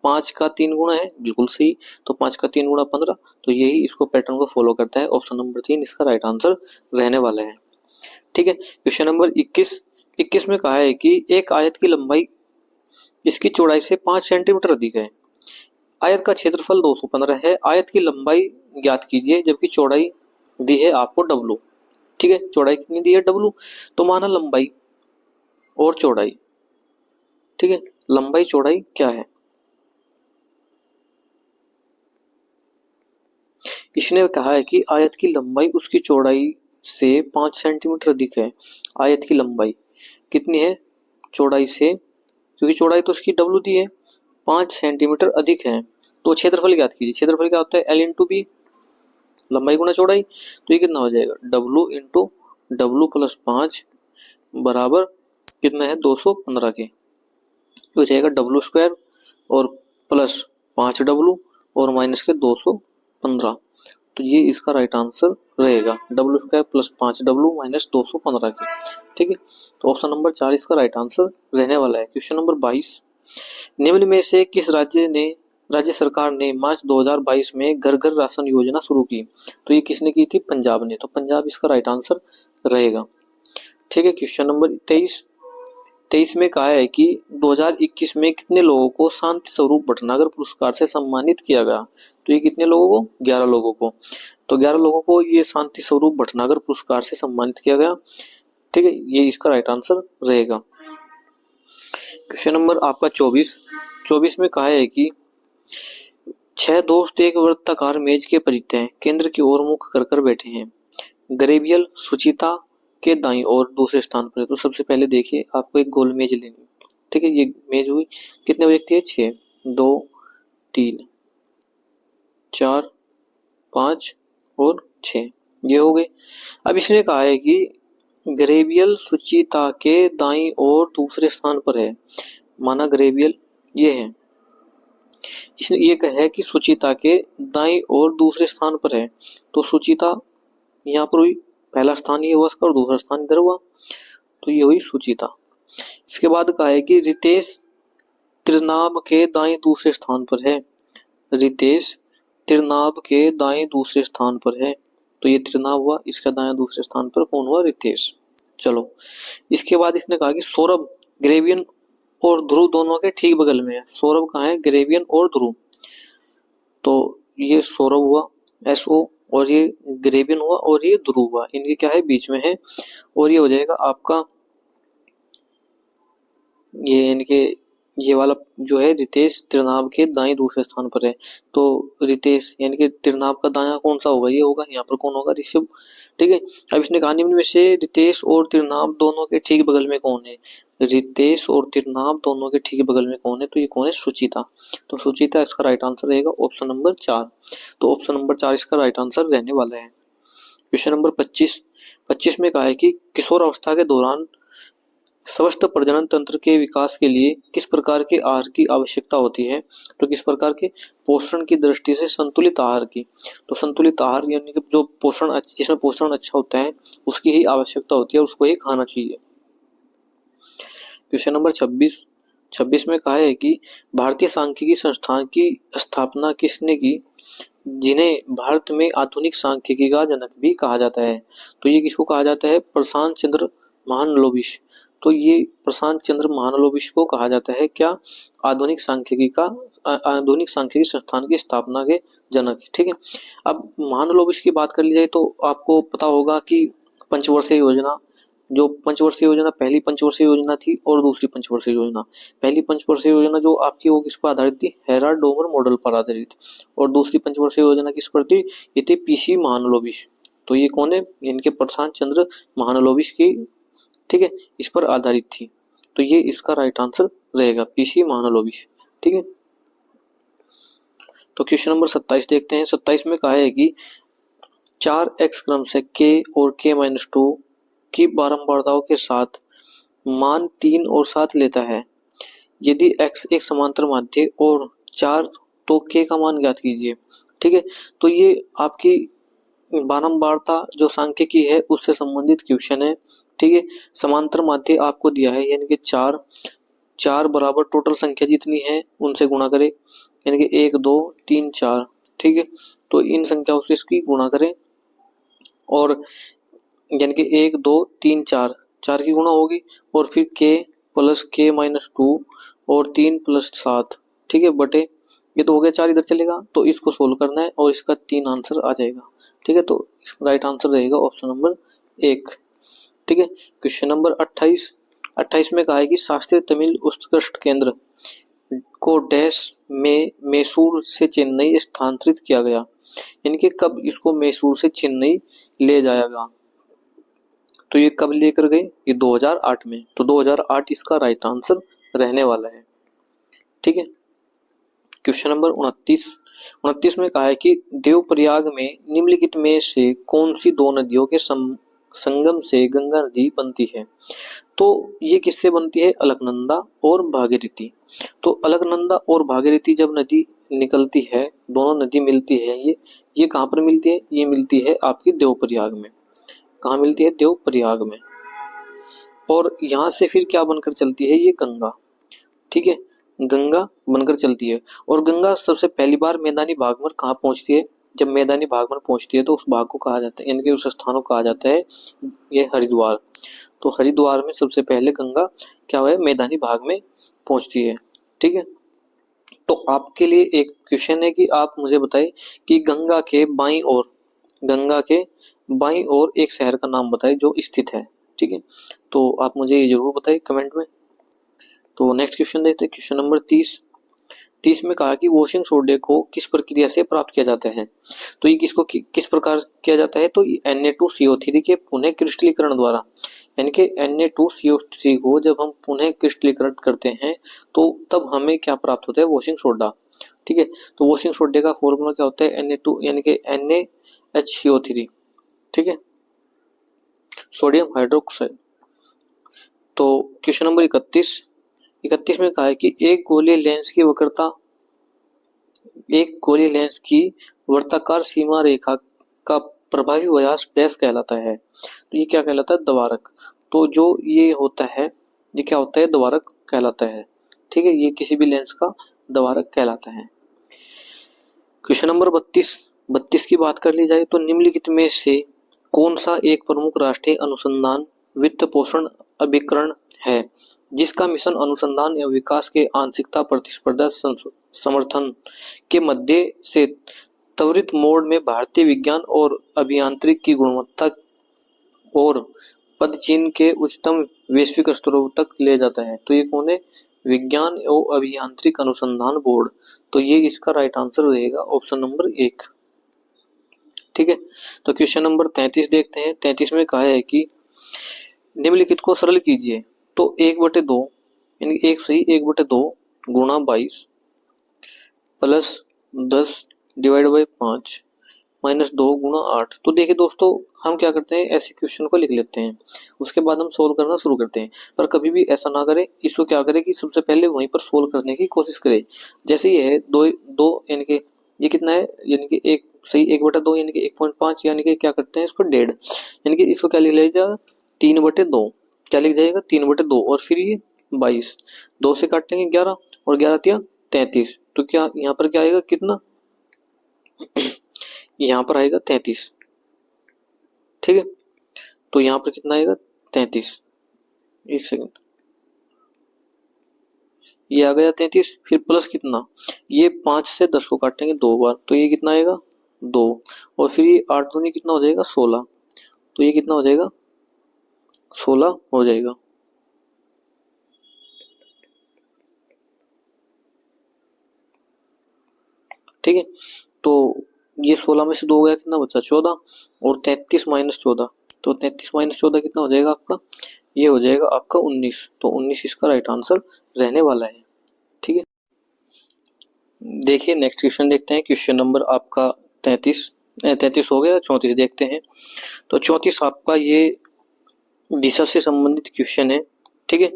5 का 3 गुणा है, बिल्कुल सही, तो 5 का 3 गुणा 15, तो यही इसको पैटर्न को फॉलो करता है, ऑप्शन नंबर 3 इसका राइट आंसर रहने वाला है, ठीक है। क्वेश्चन नंबर 21 में कहा है कि एक आयत की लंबाई इसकी चौड़ाई से 5 सेंटीमीटर अधिक है, आयत का क्षेत्रफल 215 है, आयत की लंबाई ज्ञात कीजिए, जबकि चौड़ाई दी है आपको W, ठीक है, चौड़ाई कितनी दी है W, तो माना लंबाई और चौड़ाई, ठीक है, लंबाई चौड़ाई क्या है, इसने कहा है कि आयत की लंबाई उसकी चौड़ाई से 5 सेंटीमीटर अधिक है, आयत की लंबाई कितनी है चौड़ाई से, क्योंकि चौड़ाई तो उसकी W दी है, 5 सेंटीमीटर अधिक है, तो क्षेत्रफल ज्ञात कीजिए, क्षेत्रफल क्या होता है L इंटू बी, लंबाई गुना चौड़ाई, तो ये कितना हो जाएगा W इंटू W प्लस 5 बराबर कितना है 215 के, हो जाएगा W स्क्वायर और प्लस 5W और माइनस के 215, तो ये इसका राइट आंसर रहेगा, W square plus 5W minus 215 के, ठीक है। तो ऑप्शन नंबर 4 इसका राइट आंसर रहने वाला है। क्वेश्चन नंबर 22, निम्न में से किस राज्य ने राज्य सरकार ने मार्च 2022 में घर घर राशन योजना शुरू की। तो ये किसने की थी? पंजाब ने। तो पंजाब इसका राइट आंसर रहेगा। ठीक है, क्वेश्चन नंबर 23 में कहा है कि 2021 में कितने लोगों को शांति स्वरूप भटनागर पुरस्कार से सम्मानित किया गया? तो ये कितने लोगों को? 11 लोगों को। तो 11 लोगों को ये शांति स्वरूप भटनागर पुरस्कार से सम्मानित किया गया। ठीक है, ये इसका राइट आंसर रहेगा। क्वेश्चन नंबर आपका 24 में कहा है कि 6 दोस्त एक वृत्ताकार मेज के परिचित हैं, केंद्र की ओर मुख कर बैठे हैं। ग्रेवियल सुचिता के दाईं ओर दूसरे स्थान पर है। तो सबसे पहले देखिए, आपको एक गोल मेज लेनी। ठीक है, ये मेज हुई, कितने व्यक्ति है? 6, 2, 3, 4, 5 और 6, ये हो गए। अब इसने कहा है कि ग्रेवियल सुचिता के दाईं ओर दूसरे स्थान पर है। माना ग्रेवियल ये है, इसने ये कहा है कि सुचिता के दाईं ओर दूसरे स्थान पर है। तो सुचिता यहाँ पर हुई, पहला स्थान ये हुआ और दूसरा स्थान इधर हुआ, तो ये हुई सुचिता। इसके बाद कहा है कि रितेश त्रिनाब के दाएं दूसरे स्थान पर है। रितेश त्रिनाब के दाएं दूसरे स्थान पर है, तो ये त्रिनाब हुआ, इसका दाएं दूसरे स्थान पर कौन हुआ? रितेश। चलो, इसके बाद इसने कहा कि सौरभ ग्रेवियन और ध्रुव दोनों के ठीक बगल में है। सौरभ कहाँ है? ग्रेवियन और ध्रुव। तो ये सौरभ हुआ SO, और ये ग्रेवियन हुआ, और ये ध्रुव हुआ, इनके क्या है? बीच में है। और ये हो जाएगा आपका ये इनके ये वाला जो है रितेश त्रिनाब के दाएं दूसरे स्थान पर है। तो रितेश यानी कि त्रिनाब का दायां कौन सा होगा? ये होगा। यहाँ पर कौन होगा? ऋषभ। ठीक है, अब इसने कहा निम्न में से रितेश और त्रिनाब दोनों के ठीक बगल में कौन है? रितेश और त्रिनाब दोनों के ठीक बगल में कौन है? तो ये कौन है? सुचिता। तो सुचिता इसका राइट आंसर रहेगा ऑप्शन नंबर 4। तो ऑप्शन नंबर 4 इसका राइट आंसर रहने वाला है। क्वेश्चन नंबर 25 में कहा है कि किशोर अवस्था के दौरान स्वस्थ प्रजनन तंत्र के विकास के लिए किस प्रकार के आहार की आवश्यकता होती है? तो किस प्रकार के? पोषण की दृष्टि से संतुलित आहार की। तो संतुलित आहार यानी कि जो पोषण जिसमें पोषण अच्छा होता है उसकी ही आवश्यकता होती है, उसको ही खाना चाहिए। क्वेश्चन नंबर 26 में कहा है कि भारतीय सांख्यिकी संस्थान की स्थापना किसने की, जिन्हें भारत में आधुनिक सांख्यिकी का जनक भी कहा जाता है? तो ये किसको कहा जाता है? प्रशांत चंद्र महालनोबिस। तो ये प्रशांत चंद्र महालनोबिस को कहा जाता है क्या? आधुनिक सांख्यिकी संस्थान की स्थापना के जनक। ठीक है, अब महालनोबिस की बात कर ली जाए तो आपको पता होगा कि पंचवर्षीय योजना, जो पंचवर्षीय योजना, पहली पंचवर्षीय योजना थी और दूसरी पंचवर्षीय योजना। पहली पंचवर्षीय योजना जो आपकी वो किस पर आधारित थी? हेराल्ड डोमर मॉडल पर आधारित। और दूसरी पंचवर्षीय योजना किस पर थी? ये थे PC महालनोबिस। तो ये कौन है? इनके प्रशांत चंद्र महालनोबिस की, ठीक है, इस पर आधारित थी। तो ये इसका राइट आंसर रहेगा PC महालनोबिस। ठीक है, तो क्वेश्चन नंबर 27 देखते हैं। 27 में कहा है कि 4x क्रम से k और k-2 की बारंबारताओं के साथ मान 3 और 7 लेता है। यदि x एक समांतर माध्य और 4 तो k का मान ज्ञात कीजिए। ठीक है, तो ये आपकी बारंबारता जो सांख्यिकी है उससे संबंधित क्वेश्चन है। ठीक है, समांतर माध्य आपको दिया है, यानी कि 4 बराबर टोटल संख्या जितनी है उनसे गुणा करें, यानी कि 1 2 3 4। ठीक है, तो इन संख्याओं से इसकी गुणा करें, और यानी कि 1 2 3 4 की गुणा होगी, और फिर k प्लस k-2 और 3 प्लस 7। ठीक है, बटे ये तो हो गया 4, इधर चलेगा, तो इसको सोल्व करना है और इसका 3 आंसर आ जाएगा। ठीक है, तो इसका राइट आंसर रहेगा ऑप्शन नंबर 1। ठीक है, क्वेश्चन नंबर 28 में कहा है कि शास्त्रीय तमिल उत्कृष्ट केंद्र को डैश में मैसूर से चेन्नई स्थानांतरित किया गया, यानी कि कब इसको मैसूर से चेन्नई ले जाया गया? तो ये कब लेकर गए? ये 2008 में। तो 2008 इसका राइट आंसर रहने वाला है। ठीक है, क्वेश्चन नंबर 29 में कहा है कि देवप्रयाग में निम्नलिखित में से कौन सी दो नदियों के संगम से गंगा नदी बनती है? तो ये किससे बनती है? अलकनंदा और भागीरथी। तो अलकनंदा और भागीरथी जब नदी निकलती है, दोनों नदी मिलती है, ये कहाँ पर मिलती है? ये मिलती है आपकी देवप्रयाग में। कहाँ मिलती है? देवप्रयाग में। और यहाँ से फिर क्या बनकर चलती है? ये गंगा। ठीक है, गंगा बनकर चलती है। और गंगा सबसे पहली बार मैदानी भाग में कहाँ पहुंचती है? जब मैदानी भाग में पहुंचती है तो उस भाग को कहा जाता है, यानी कि उस स्थान को कहा जाता है ये हरिद्वार। तो हरिद्वार में सबसे पहले गंगा क्या हुआ है? मैदानी भाग में पहुंचती है। ठीक है, तो आपके लिए एक क्वेश्चन है कि आप मुझे बताइए कि गंगा के बाईं ओर एक शहर का नाम बताइए जो स्थित है। ठीक है, तो आप मुझे ये जरूर बताइए कमेंट में। तो नेक्स्ट क्वेश्चन देखते हैं, क्वेश्चन नंबर 30 में कहा कि वॉशिंग सोडे को किस प्रक्रिया से प्राप्त किया जाता है? तो ये किस प्रकार किया जाता है? तो Na2CO3 के पुनः क्रिस्टलीकरण द्वारा, यानी कि Na2CO3 को जब हम पुनः क्रिस्टलीकृत करते हैं तो तब हमें क्या प्राप्त होता है? Washing soda. ठीक है, तो वॉशिंग सोडे का फॉर्मूला क्या होता है? Na2 यानी कि NaHCO3। ठीक है, सोडियम हाइड्रोक्साइड। तो क्वेश्चन नंबर 31 में कहा है कि एक गोलीय लेंस की वृत्ताकार सीमा रेखा का प्रभावी व्यास डैश कहलाता है। तो ये क्या कहलाता है? द्वारक। तो जो ये होता है, ये क्या होता है? द्वारक कहलाता है। ठीक है, ये किसी भी लेंस का द्वारक कहलाता है। क्वेश्चन नंबर 32 की बात कर ली जाए तो निम्नलिखित में से कौन सा एक प्रमुख राष्ट्रीय अनुसंधान वित्त पोषण अभिकरण है जिसका मिशन अनुसंधान एवं विकास के आंशिकता प्रतिस्पर्धा समर्थन के मध्य से त्वरित मोड में भारतीय विज्ञान और अभियांत्रिकी की गुणवत्ता और पदचिह्न के उच्चतम वैश्विक स्तरों तक ले जाता है? तो ये कौन है? विज्ञान एवं अभियांत्रिक अनुसंधान बोर्ड। तो ये इसका राइट आंसर रहेगा ऑप्शन नंबर 1। ठीक है, तो क्वेश्चन नंबर 33 देखते हैं। 33 में कहा है कि निम्नलिखित को सरल कीजिए। तो 1/2 यानी 1/2 गुणा 22 प्लस 10 डिवाइड बाई 5 माइनस 2 गुणा 8। तो देखिए दोस्तों, हम क्या करते हैं? ऐसे क्वेश्चन को लिख लेते हैं, उसके बाद हम सोल्व करना शुरू करते हैं। पर कभी भी ऐसा ना करें, इसको क्या करें कि सबसे पहले वहीं पर सोल्व करने की कोशिश करें। जैसे ये है 2 यानी कि ये कितना है? यानी कि 1/2 यानी कि 1.5, यानी कि क्या करते हैं इसको 1.5, यानी कि इसको क्या लिख लिया? 3/2। क्या लिख जाएगा? 3/2। और फिर ये 22, 2 से काटेंगे 11 और 11 तिया 33। तो क्या यहाँ पर क्या आएगा? कितना? यहाँ पर आएगा 33। ठीक है, तो यहाँ पर कितना आएगा? 33। एक सेकंड, ये आ गया 33। फिर प्लस कितना? ये 5 से 10 को काटेंगे 2 बार, तो ये कितना आएगा? 2। और फिर ये 8 दूनी कितना हो जाएगा? 16। तो ये कितना हो जाएगा? 16 हो जाएगा। ठीक है, तो ये 16 में से 2 गया, कितना बचा? 14। और 33 माइनस 14, तो 33 माइनस 14 कितना हो जाएगा आपका? ये हो जाएगा आपका 19। तो 19 इसका राइट आंसर रहने वाला है। ठीक है, देखिए नेक्स्ट क्वेश्चन देखते हैं। क्वेश्चन नंबर आपका 33 हो गया। 34 देखते हैं। तो 34 आपका ये दिशा से संबंधित क्वेश्चन है। ठीक है,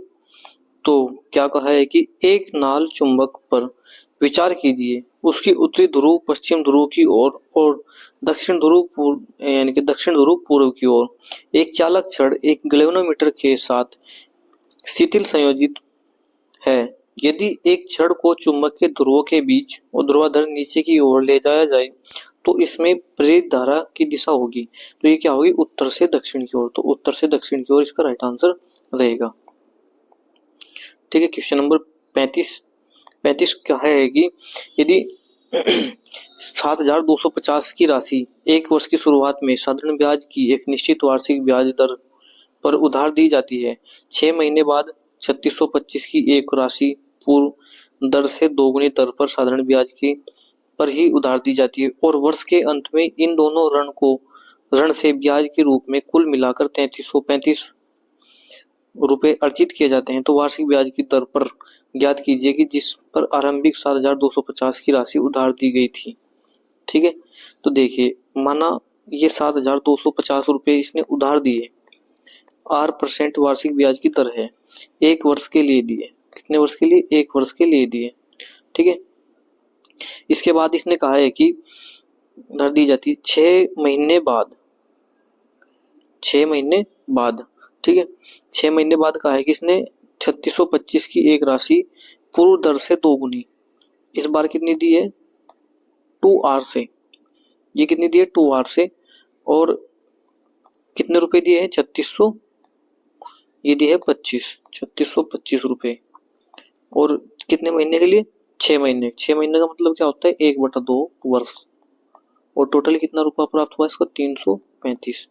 तो क्या कहा है कि एक नाल चुंबक पर विचार कीजिए, उसकी उत्तरी ध्रुव पश्चिम ध्रुव की ओर और दक्षिण ध्रुव यानी कि दक्षिण ध्रुव पूर्व की ओर एक चालक छड़ एक गैल्वेनोमीटर के साथ शिथिल संयोजित है। यदि एक छड़ को चुंबक के ध्रुवों के बीच ऊर्ध्वाधर नीचे की ओर ले जाया जाए तो इसमें प्रेरित धारा की दिशा होगी। तो ये क्या होगी? उत्तर से दक्षिण की ओर। तो उत्तर से दक्षिण की ओर इसका राइट आंसर रहेगा। ठीक है, क्वेश्चन नंबर 35 क्या है कि यदि 7,250 की राशि एक वर्ष की शुरुआत में साधारण ब्याज की एक निश्चित वार्षिक ब्याज दर पर उधार दी जाती है, 6 महीने बाद 3,625 की एक राशि पूर्व दर से दोगुनी दर पर साधारण ब्याज की पर ही उधार दी जाती है और वर्ष के अंत में इन दोनों ऋण से ब्याज के रूप में कुल मिलाकर 3,335 रुपए अर्जित किए जाते हैं, तो वार्षिक ब्याज की दर पर ज्ञात कीजिए कि जिस पर आरंभिक 7,250 की राशि उधार दी गई थी। ठीक है, तो देखिए माना ये 7,250 रुपए इसने उधार दिए, 8% वार्षिक ब्याज की दर है, एक वर्ष के लिए दिए। कितने वर्ष के लिए? एक वर्ष के लिए दिए। ठीक है, इसके बाद इसने कहा है कि दर दी जाती है 6 महीने बाद। 6 महीने बाद, ठीक है, 6 महीने बाद कहा है कि इसने 3625 की एक राशि पूर्व दर से दोगुनी। इस बार कितनी दी है? 2R से। ये कितनी दी है? 2R से। और कितने रुपए दिए हैं? 3600। ये दी है 3625 रुपए। और कितने महीने के लिए? 6 महीने। 6 महीने का मतलब क्या होता है? 1/2 वर्ष। और टोटल कितना रुपया प्राप्त हुआ इसको? 335।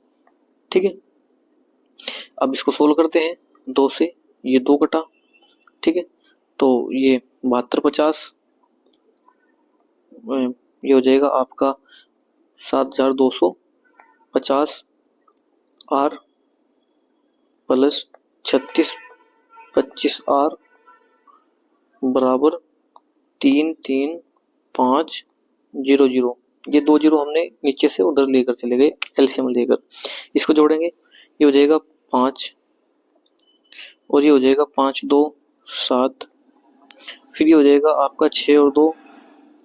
ठीक है, अब इसको सोल्व करते हैं 2 से। ये 2 कटा, ठीक है, तो ये 7250, ये हो जाएगा आपका 7250 R प्लस 3625 R बराबर 33500। ये 2 जीरो हमने नीचे से उधर लेकर चले गए, एलसीएम लेकर। इसको जोड़ेंगे, ये हो जाएगा 5 और ये हो जाएगा 5 2 7। फिर ये हो जाएगा आपका 6 और 2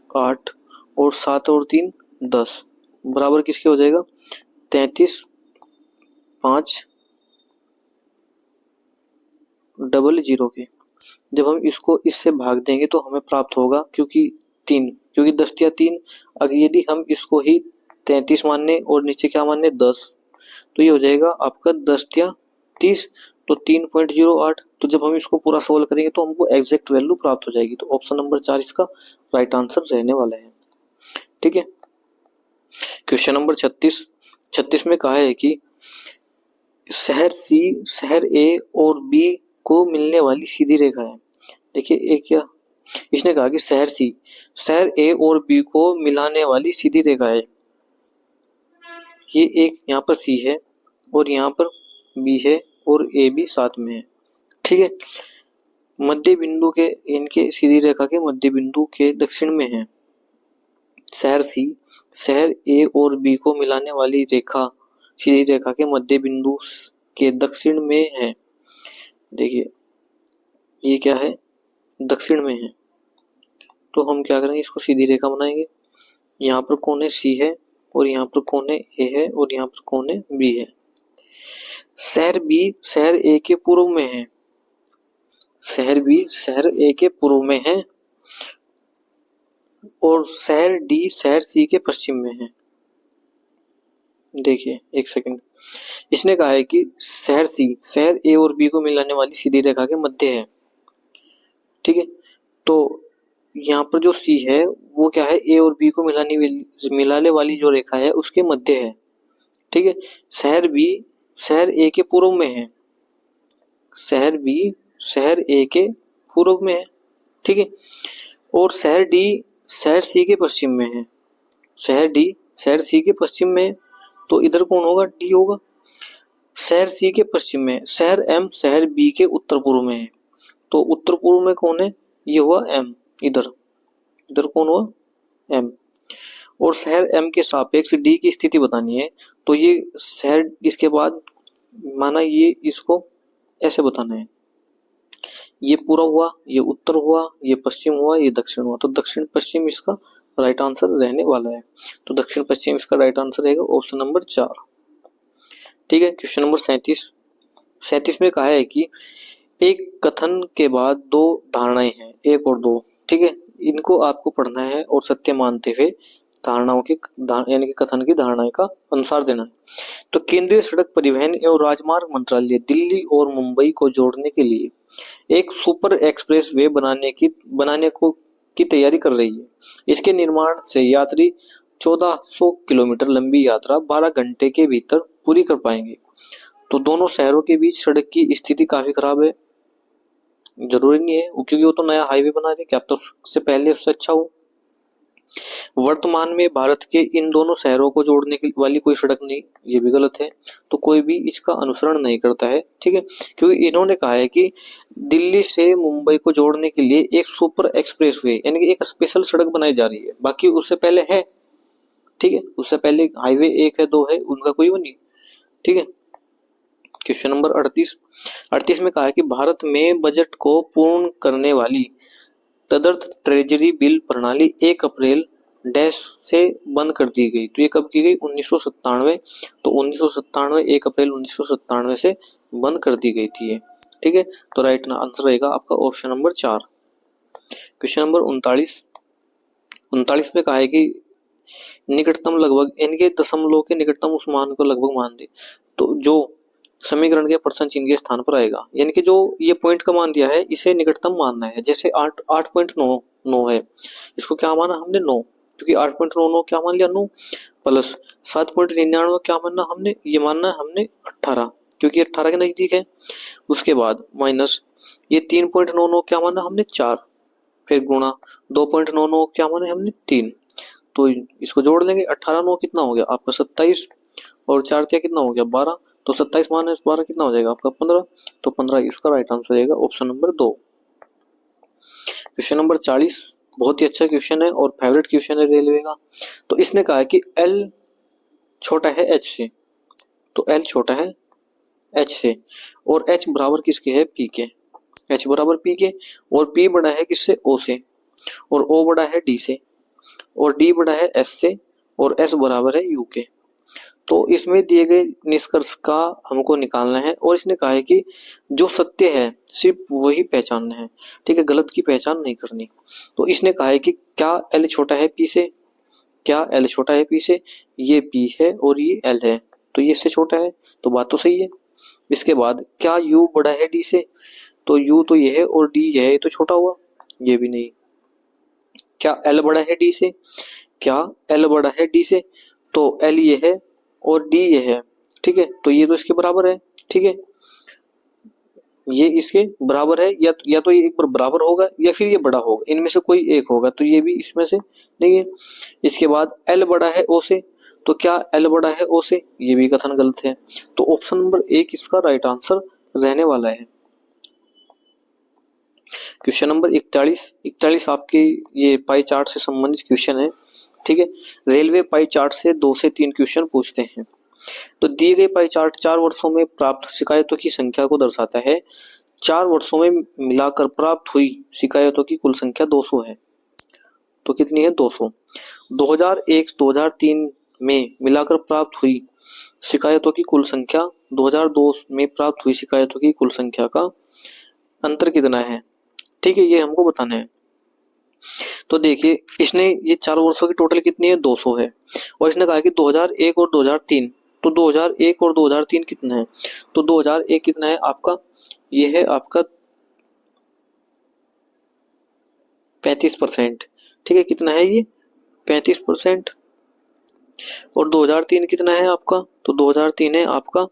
8 और 7 और 3 10 बराबर किसके हो जाएगा? 33 5 00 के। जब हम इसको इससे भाग देंगे तो हमें प्राप्त होगा, क्योंकि 10 या 3। अगर यदि हम इसको ही 33 माने और नीचे क्या माने 10, तो ये हो जाएगा आपका 10 या 30, तो 3.08। तो जब हम इसको पूरा सोल्व करेंगे तो हमको एग्जैक्ट वैल्यू प्राप्त हो जाएगी। तो ऑप्शन नंबर 4 इसका राइट आंसर रहने वाला है। ठीक है, क्वेश्चन नंबर 36 में कहा है कि शहर सी, शहर ए और बी को मिलने वाली सीधी रेखा है। देखिए एक क्या इसने कहा कि शहर सी, शहर ए और बी को मिलाने वाली सीधी रेखा है। ये एक यहाँ पर सी है और यहाँ पर बी है और ए भी साथ में है। ठीक है, मध्य बिंदु के, इनके सीधी रेखा के मध्य बिंदु के दक्षिण में है शहर सी। शहर ए और बी को मिलाने वाली रेखा सीधी रेखा के मध्य बिंदु के दक्षिण में है। देखिए ये क्या है? दक्षिण में है। तो हम क्या करेंगे? इसको सीधी रेखा बनाएंगे। यहाँ पर कोने सी है और यहाँ पर कोने ए है और यहाँ पर कोने बी है। शहर बी शहर ए के पूर्व में है। शहर बी शहर ए के पूर्व में है और शहर डी शहर सी के पश्चिम में है। देखिए एक सेकंड, इसने कहा है कि शहर सी शहर ए और बी को मिलाने वाली सीधी रेखा के मध्य है। ठीक है, तो यहाँ पर जो सी है वो क्या है? ए और बी को मिलाने वाली जो रेखा है उसके मध्य है। ठीक है, शहर बी शहर ए के पूर्व में है। शहर बी शहर ए के पूर्व में है। ठीक है, और शहर डी शहर सी के पश्चिम में है। शहर डी शहर सी के पश्चिम में है, तो इधर कौन होगा? डी होगा। शहर सी के पश्चिम में शहर एम शहर बी के उत्तर पूर्व में है, तो उत्तर पूर्व में कौन है? ये हुआ एम। इधर इधर कौन हुआ? एम। और शहर एम के सापेक्ष डी की स्थिति बतानी है, तो ये शहर इसके बाद माना ये इसको ऐसे बताना है। ये पूरा हुआ, ये उत्तर हुआ, ये पश्चिम हुआ, ये दक्षिण हुआ, तो दक्षिण पश्चिम इसका राइट आंसर रहने वाला है। तो दक्षिण पश्चिम इसका राइट आंसर रहेगा ऑप्शन नंबर 4। ठीक है, क्वेश्चन नंबर 37 में कहा है कि एक कथन के बाद 2 धारणाएं हैं, 1 और 2। ठीक है, इनको आपको पढ़ना है और सत्य मानते हुए धारणाओं के यानी कि कथन की धारणाएं का अनुसार देना है। तो केंद्रीय सड़क परिवहन एवं राजमार्ग मंत्रालय दिल्ली और मुंबई को जोड़ने के लिए एक सुपर एक्सप्रेस वे बनाने की तैयारी कर रही है। इसके निर्माण से यात्री 1400 किलोमीटर लंबी यात्रा 12 घंटे के भीतर पूरी कर पाएंगे। तो दोनों शहरों के बीच सड़क की स्थिति काफी खराब है। जरूरी नहीं है क्योंकि वो तो नया हाईवे बना रहे, क्या तो उससे पहले उससे अच्छा हो। वर्तमान में भारत के इन दोनों शहरों को जोड़ने वाली कोई सड़क नहीं, ये भी गलत है। तो कोई भी इसका अनुसरण नहीं करता है। ठीक है, क्योंकि इन्होंने कहा है कि दिल्ली से मुंबई को जोड़ने के लिए एक सुपर एक्सप्रेस वे यानी कि एक स्पेशल सड़क बनाई जा रही है। बाकी उससे पहले है, ठीक है, उससे पहले हाईवे 1 है 2 है, उनका कोई वो नहीं। ठीक है, क्वेश्चन नंबर 38 में कहा है कि भारत में बजट को पूर्ण करने वाली तदर्थ ट्रेजरी बिल प्रणाली 1 अप्रैल डैश से बंद कर दी गई। तो ये कब की गई? 1997। तो 1997 1 अप्रैल 1997 से बंद कर दी गई थी ये। ठीक है, तो राइट आंसर रहेगा आपका ऑप्शन नंबर 4। क्वेश्चन नंबर 39 में कहा है कि निकटतम लगभग इनके दशमलव के निकटतम उस मान को लगभग मान दे, तो जो समीकरण के परसेंट चिन्ह के स्थान पर आएगा, यानी कि जो ये पॉइंट का मान दिया है इसे निकटतम मानना है। जैसे 8.99 है, इसको क्या माना हमने 9, क्योंकि 8.99 क्या मान लिया 9, प्लस 7.99 क्या मानना हमने, ये मानना है हमने 18, क्योंकि 18 के नजदीक है। उसके बाद माइनस ये 3.99 क्या माना हमने 4, फिर गुणा 2.99 क्या माना हमने 3, तो इसको जोड़ लेंगे, 18 9 कितना हो गया आपका 27, और 4 क्या कितना हो गया 12, तो 27 माइनस 12 कितना हो जाएगा आपका 15, तो 15 इसका राइट आंसर रहेगा ऑप्शन नंबर 2। क्वेश्चन नंबर 40 बहुत ही अच्छा क्वेश्चन है और फेवरेट क्वेश्चन है रेलवे का। तो इसने कहा है कि L छोटा है H से, तो L छोटा है H से और H बराबर किसके है P के, H बराबर P के, और P बड़ा है किससे O से, और O बड़ा है D से, और D बड़ा है S से, और S बराबर है U के। तो इसमें दिए गए निष्कर्ष का हमको निकालना है, और इसने कहा है कि जो सत्य है सिर्फ वही पहचानना है, ठीक है, गलत की पहचान नहीं करनी। तो इसने कहा है कि क्या L छोटा है P से, क्या L छोटा है P से, ये P है और ये L है, तो ये इससे छोटा है, तो बात तो सही है। इसके बाद क्या U बड़ा है D से, तो U तो ये है और D ये है, ये तो छोटा हुआ, ये भी नहीं। क्या L बड़ा है D से, क्या L बड़ा है D से, तो L ये है और D ये है, ठीक है, तो ये तो इसके बराबर है, ठीक है, ये इसके बराबर है, या तो ये एक बार बराबर होगा या फिर ये बड़ा होगा, इनमें से कोई एक होगा, तो ये भी इसमें से नहीं है। इसके बाद L बड़ा है O से, तो क्या L बड़ा है O से, ये भी कथन गलत है, तो ऑप्शन नंबर 1 इसका राइट आंसर रहने वाला है। क्वेश्चन नंबर 41 आपके ये पाई चार्ट से संबंधित क्वेश्चन है, ठीक है। रेलवे पाई चार्ट से 2 से 3 क्वेश्चन पूछते हैं। तो दिए गए पाई चार्ट 4 वर्षों में प्राप्त शिकायतों की संख्या को दर्शाता है। 4 वर्षों में मिलाकर प्राप्त हुई शिकायतों की कुल संख्या 200 है, तो कितनी है 200। 2001-2003 में मिलाकर प्राप्त हुई शिकायतों की कुल संख्या 2002 में प्राप्त हुई शिकायतों की कुल संख्या का अंतर कितना है, ठीक है, ये हमको बताना है। तो देखिए इसने ये 4 वर्षों की टोटल कितनी है 200 है, और इसने कहा कि 2001 और 2003, तो 2001 और 2003 कितना है, तो 2001 कितना है आपका, ये है आपका 35%, ठीक है, कितना है ये 35%, और 2003 कितना है आपका, तो 2003 है आपका,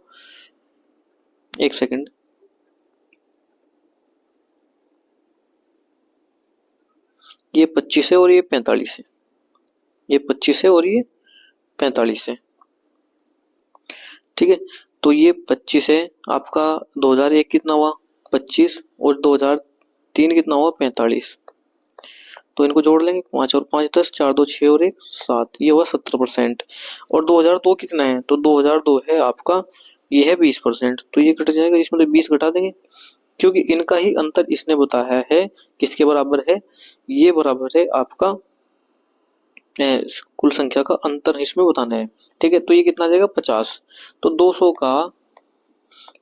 एक सेकंड, ये 25 है और ये 45 है, ये 25 है और ये 45 है, ठीक है, तो ये 25 है आपका, 2001 कितना हुआ 25, और 2003 कितना हुआ 45, तो इनको जोड़ लेंगे, 5 और 5 10, 4 2 6 और 1 7, ये हुआ 70%। और 2002 कितना है, तो 2002 है आपका, ये है 20%, तो ये कट जाएगा, इसमें तो 20 घटा देंगे, क्योंकि इनका ही अंतर इसने बताया है किसके बराबर है, ये बराबर है आपका कुल संख्या का अंतर इसमें बताना है, ठीक है, तो ये कितना आ जाएगा 50, तो 200 का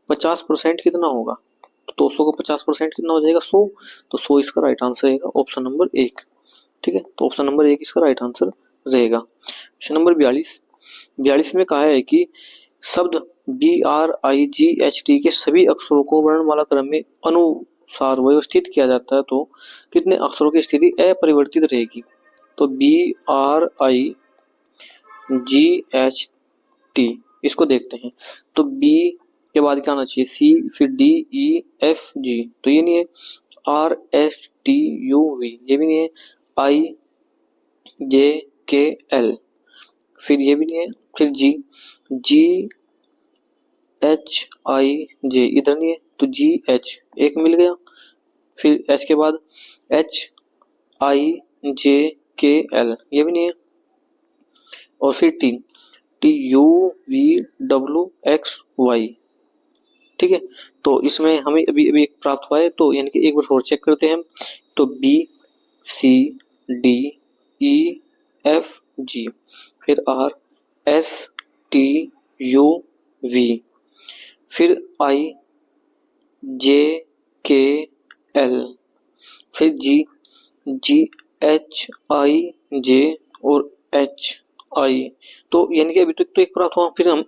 50% कितना होगा, तो 200 का 50% कितना हो जाएगा 100, तो 100 इसका राइट आंसर रहेगा ऑप्शन नंबर 1, ठीक है, तो ऑप्शन नंबर 1 इसका राइट आंसर रहेगा। क्वेश्चन नंबर 42 में कहा है कि शब्द BRIGHT के सभी अक्षरों को वर्णमाला क्रम में अनुसार व्यवस्थित किया जाता है, तो कितने अक्षरों की स्थिति अपरिवर्तित रहेगी, तो BRIGHT इसको देखते हैं, तो B के बाद क्या आना चाहिए C, फिर DEFG, तो ये नहीं है, RSTUV ये भी नहीं है, IJKL फिर ये भी नहीं है, फिर GHIJ इधर नहीं है, तो GH एक मिल गया, फिर H के बाद HIJKL ये भी नहीं है, और फिर TUVWXY, ठीक है, तो इसमें हमें अभी एक प्राप्त हुआ है, तो यानी कि एक बार और चेक करते हैं, तो BCDEFG फिर RSTUV फिर JKL, फिर GHIJ और HI। तो यानी कि अभी तक तो एक प्राप्त हुआ, फिर हम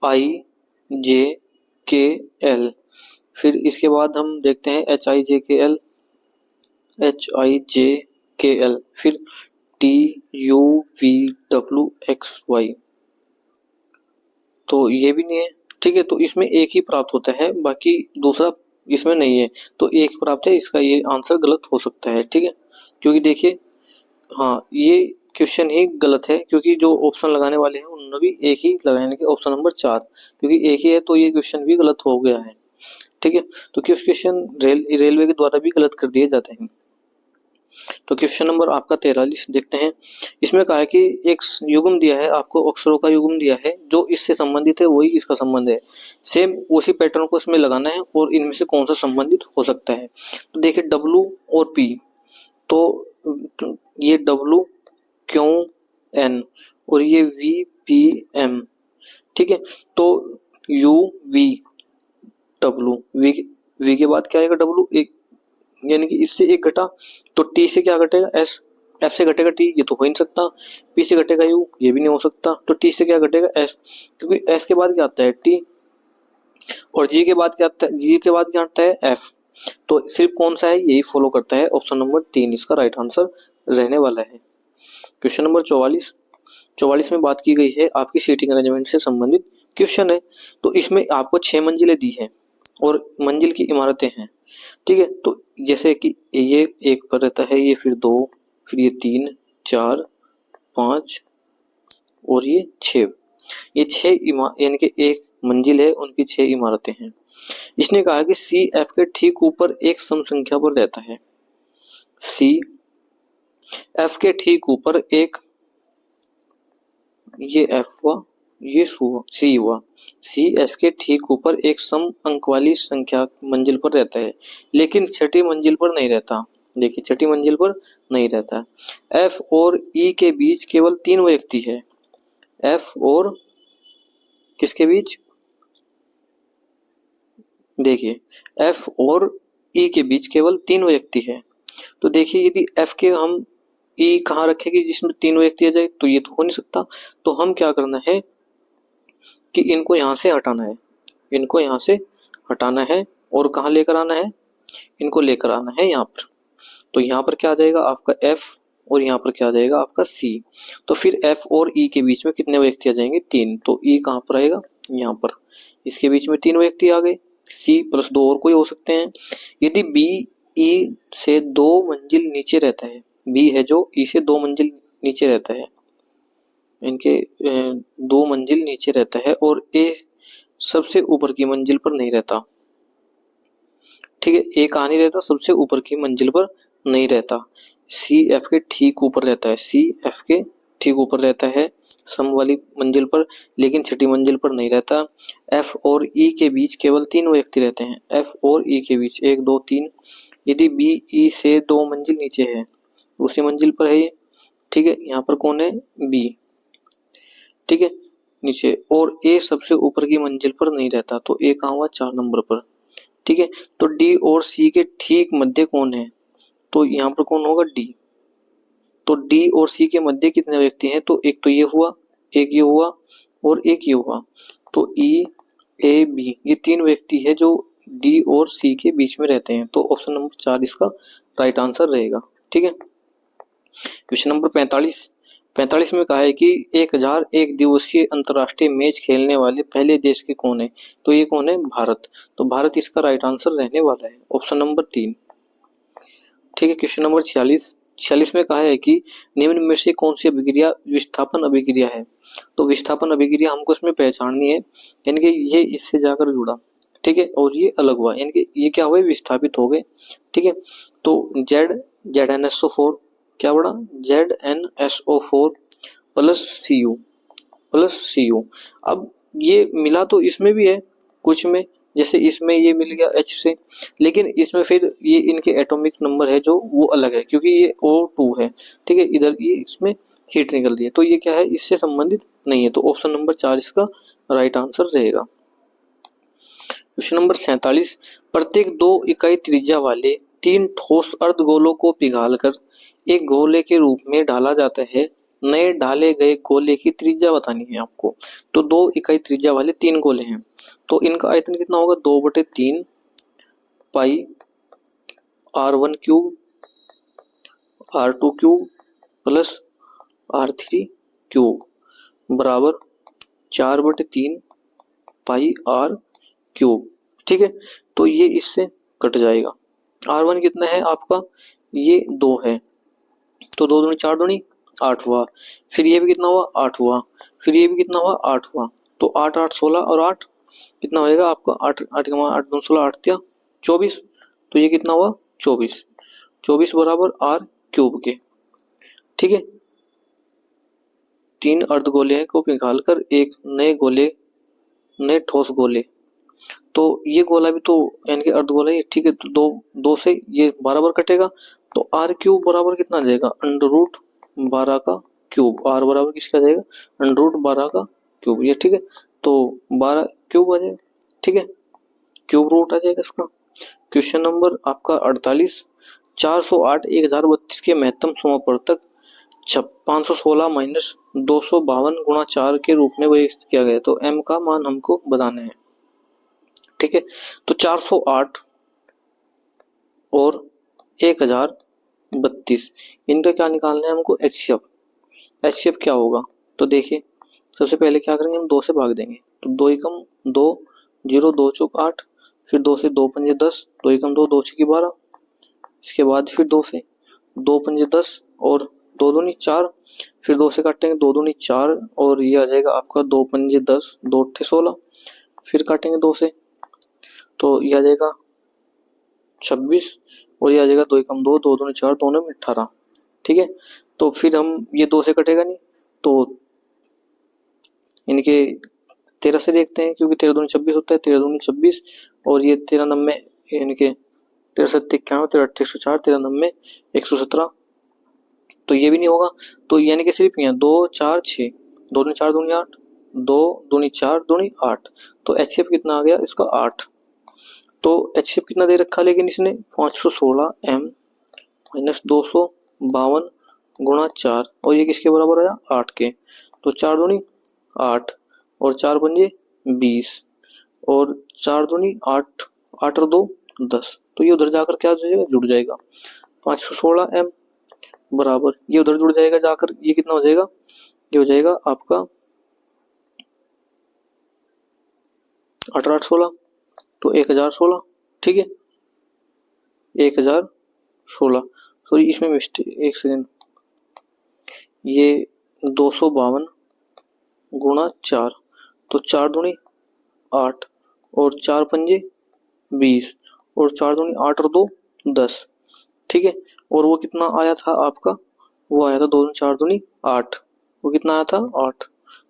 HIJKL, फिर इसके बाद हम देखते हैं HIJKL, फिर TUVWXY। तो ये भी नहीं है, ठीक है। तो इसमें एक ही प्राप्त होता है, बाकी दूसरा इसमें नहीं है, तो एक प्राप्त है, इसका ये आंसर गलत हो सकता है, ठीक है। क्योंकि देखिए, हाँ, ये क्वेश्चन ही गलत है, क्योंकि जो ऑप्शन लगाने वाले हैं उन्होंने भी एक ही लगाया, यानी कि ऑप्शन नंबर 4, क्योंकि एक ही है तो ये क्वेश्चन भी गलत हो गया है, ठीक है। तो कुछ क्वेश्चन रेलवे के द्वारा भी गलत कर दिए जाते हैं। तो क्वेश्चन नंबर आपका 43 देखते हैं। इसमें कहा है कि एक युग्म दिया है आपको, अक्षरों का युग्म दिया है, जो इससे संबंधित है वही इसका संबंध है, सेम उसी पैटर्न को इसमें लगाना है, और इनमें से कौन सा संबंधित हो सकता है। तो देखिए W और P, तो ये W क्यू N और ये VPM, ठीक है। तो UV W, V के बाद क्या आएगा W, एक यानी कि इससे एक घटा, तो T से क्या घटेगा S, F से घटेगा T, ये तो हो ही नहीं सकता। P से घटेगा U, ये भी नहीं हो सकता। तो T से क्या घटेगा S, क्योंकि S के बाद क्या आता है T, और G के बाद क्या आता है, G के बाद क्या आता है F। तो सिर्फ कौन सा है, यही फॉलो करता है, ऑप्शन नंबर 3 इसका राइट आंसर रहने वाला है। क्वेश्चन नंबर 44 में बात की गई है आपकी सीटिंग अरेंजमेंट से संबंधित क्वेश्चन है। तो इसमें आपको 6 मंजिलें दी हैं और मंजिल की इमारतें हैं, ठीक है। तो जैसे कि ये एक पर रहता है, ये फिर 2, फिर ये 3, 4, 5 और ये 6, ये 6 यानी कि एक मंजिल है, उनकी 6 इमारतें हैं। इसने कहा कि CF के ठीक ऊपर एक सम संख्या पर रहता है, CF के ठीक ऊपर एक, ये F हुआ, ये C हुआ, CF के ठीक ऊपर एक सम अंक वाली संख्या मंजिल पर रहता है, लेकिन छठी मंजिल पर नहीं रहता। देखिए छठी मंजिल पर नहीं रहता। F और E के बीच केवल 3 व्यक्ति है। F और किसके बीच, देखिए F और E के बीच केवल 3 व्यक्ति है। तो देखिए यदि F के हम E कहाँ रखेंगे जिसमें 3 व्यक्ति आ जाए, तो ये तो हो नहीं सकता। तो हम क्या करना है कि इनको यहाँ से हटाना है, इनको यहाँ से हटाना है, और कहाँ लेकर आना है, इनको लेकर आना है यहाँ पर। तो यहाँ पर क्या आ जाएगा आपका F, और यहाँ पर क्या आ जाएगा आपका C। तो फिर F और E के बीच में कितने व्यक्ति आ जाएंगे, 3। तो E कहाँ पर आएगा, यहाँ पर, इसके बीच में 3 व्यक्ति आ गए। C प्लस 2 और कोई हो सकते हैं। यदि B E से 2 मंजिल नीचे रहता है, B है जो E से 2 मंजिल नीचे रहता है, इनके 2 मंजिल नीचे रहता है, और A सबसे ऊपर की मंजिल पर नहीं रहता, ठीक है। A कहाँ नहीं रहता, सबसे ऊपर की मंजिल पर नहीं रहता। CF के ठीक ऊपर रहता है, CF के ठीक ऊपर रहता है सम वाली मंजिल पर, लेकिन छठी मंजिल पर नहीं रहता। F और E के बीच केवल 3 व्यक्ति रहते हैं, F और E के बीच 1 2 3। यदि B E से 2 मंजिल नीचे है, दूसरी मंजिल पर है ये, ठीक है। यहाँ पर कौन है, B, ठीक है, नीचे, और A सबसे ऊपर की मंजिल पर नहीं रहता। तो A कहाँ हुआ, 4 नंबर पर, ठीक है। तो D और C के ठीक मध्य कौन है, तो यहाँ पर कौन होगा, D। तो D और C के मध्य कितने व्यक्ति हैं, तो एक तो ये हुआ, एक ये हुआ, और एक ये हुआ। तो E A B ये 3 व्यक्ति है जो D और C के बीच में रहते हैं। तो ऑप्शन नंबर 4 इसका राइट आंसर रहेगा, ठीक है। क्वेश्चन नंबर 45 में कहा है कि 1000 एक दिवसीय अंतर्राष्ट्रीय मैच खेलने वाले पहले देश के कौन है, तो ये कौन है, भारत। तो भारत इसका राइट आंसर रहने वाला है, ऑप्शन नंबर 3, ठीक है। क्वेश्चन नंबर 46 में कहा है कि निम्न में से कौन सी अभिक्रिया विस्थापन अभिक्रिया है। तो विस्थापन अभिक्रिया हमको इसमें पहचाननी है, यानी कि ये इससे जाकर जुड़ा, ठीक है, और ये अलग हुआ, यानी कि ये क्या हुए, विस्थापित हो गए, ठीक है। तो ZnSO4 क्या बड़ा, ZnSO4 प्लस Cu। अब ये मिला तो इसमें भी है कुछ में, जैसे इसमें ये मिल गया H से, लेकिन इसमें फिर ये इनके एटॉमिक नंबर है जो वो अलग है, क्योंकि ये O2 है, ठीक है, इधर ये इसमें हीट निकल रही है, तो ये क्या है, इससे संबंधित नहीं है। तो ऑप्शन नंबर 4 इसका राइट आंसर रहेगा। क्वेश्चन नंबर 47, प्रत्येक 2 इकाई त्रिज्या वाले 3 ठोस अर्धगोलों को पिघालकर एक गोले के रूप में ढाला जाता है। नए ढाले गए गोले की त्रिज्या बतानी है आपको। तो 2 इकाई त्रिज्या वाले 3 गोले हैं, तो इनका आयतन कितना होगा, 2/3 पाई r1 cube r2 cube plus r3 cube बराबर 4/3 पाई r क्यूब। ठीक है, तो ये इससे कट जाएगा। r1 कितना है आपका, ये 2 है, तो 2 दूनी 4 दूनी 8 हुआ। फिर ये भी कितना हुआ, 8 हुआ। फिर ये भी कितना हुआ, 8 हुआ। तो 8 8 16 और 8 कितना हो जाएगा आपका, 8 8 8 2 16 8 3 24। तो ये कितना हुआ, 24। 24 बराबर r क्यूब के। ठीक है, 3 अर्धगोले को पिघालकर एक नए ठोस गोले, तो ये गोला भी तो यानी कि अर्धगोला है। ठीक है, तो 2 से ये बराबर कटेगा, तो r क्यूब बराबर कितना आ जाएगा, √12 का क्यूब। r बराबर किसका आ जाएगा, √12 का क्यूब। ये ठीक है, तो 12 क्यूब आ जाएगा। ठीक है, क्यूब रूट आ जाएगा इसका। क्वेश्चन नंबर आपका 48, 408 1032 के महत्तम समापवर्तक 516 माइनस 252 गुणा 4 के रूप में व्यक्त किया गया। तो m का मान हमको बताना है। ठीक है, तो 408 और 1032 इनका क्या निकालना है हमको, HCF। HCF क्या होगा, तो देखिए सबसे पहले क्या करेंगे, हम 2 से भाग देंगे। तो 2 एकम 2, 0 2 चौक 8, फिर 2 से 2 पंजे 10, 2 एकम 2, 2 छक्के 12। इसके बाद फिर 2 से 2 पंजे 10 और 2 दूनी 4, फिर 2 से काटेंगे 2 दूनी 4 और ये आ जाएगा आपका 2 पंजे 10, 2 अट्ठे 16। फिर काटेंगे 2 से, तो ये आ जाएगा 26 और ये आ जाएगा 2 एकम 2, 2 दूनी 4, 2 में 18। ठीक है, तो फिर हम ये 2 से कटेगा नहीं, तो इनके 13 से देखते हैं, क्योंकि 13 दूनी 26 होता है, 13 दूनी 26 और ये 13 नब्बे इनके 13 7 91, 13 8 104, 13 नब्बे 117। तो ये भी नहीं होगा, तो यानी कि सिर्फ यहाँ 2 4 6, 2 दूनी 4 दूनी 8, 2 दूनी 4 दूनी 8। तो HCF कितना आ गया इसका, 8। तो HCF कितना दे रखा, लेकिन इसने 516 m माइनस 252 गुणा 4, और ये किसके बराबर आया, 8 के। तो 4 दूनी 8 और 4 पंजे 20 और 4 दूनी 8, 8 और 2 10। तो ये उधर जाकर क्या हो जाएगा, जुड़ जाएगा। 516 m बराबर ये उधर जुड़ जाएगा जाकर, ये कितना हो जाएगा, ये हो जाएगा आपका 8 8 16, तो 1016। ठीक है, 1016। सॉरी इसमें मिस्टेक, एक सेकेंड, ये 252 गुणा 4, तो 4 दूनी 8 और 4 पंजे 20 और 4 दूनी 8 और 2 10। ठीक है, और वो कितना आया था आपका, वो आया था 2 दूनी 4 दूनी 8, वो कितना आया था 8।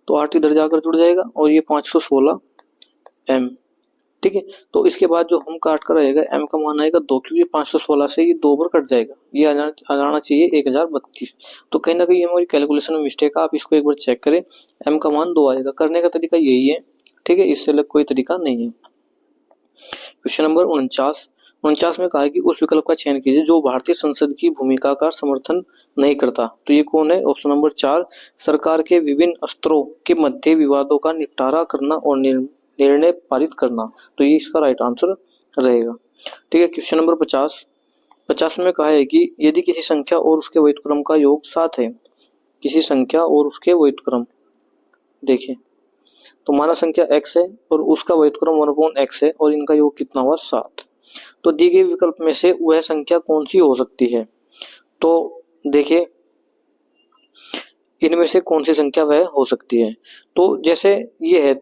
तो 8 इधर जाकर जुड़ जाएगा और ये 516 m। ठीक है, तो इसके बाद जो हम काट कर आएगा m का मान आएगा 2, क्योंकि 516 से ये 2 बार कट जाएगा, ये आ जाना चाहिए 1032। तो कहीं ना कहीं हमारी कैलकुलेशन में मिस्टेक है, आप इसको एक बार चेक करें। m का मान 2 आएगा, करने का तरीका यही है। ठीक है, इससे अलग कोई तरीका नहीं है। क्वेश्चन नंबर 49 में कहा है कि उस विकल्प का चयन कीजिए जो भारतीय संसद की भूमिका का समर्थन नहीं करता। तो ये कौन है, ऑप्शन नंबर 4, सरकार के विभिन्न स्तरों के मध्य विवादों का निपटारा करना और निर्णय पारित करना। तो ये इसका राइट आंसर रहेगा। ठीक है, क्वेश्चन नंबर 50 में कहा है कि यदि किसी संख्या और उसके व्युत्क्रम का योग 7 है, किसी संख्या और उसके व्युत्क्रम, देखिए तो माना संख्या x है और उसका व्युत्क्रम 1/x है और इनका योग कितना हुआ, 7। तो दी गई विकल्प में से वह संख्या कौन सी हो सकती है। तो देखिए इनमें से कौन सी संख्या वह हो सकती है। तो जैसे ये है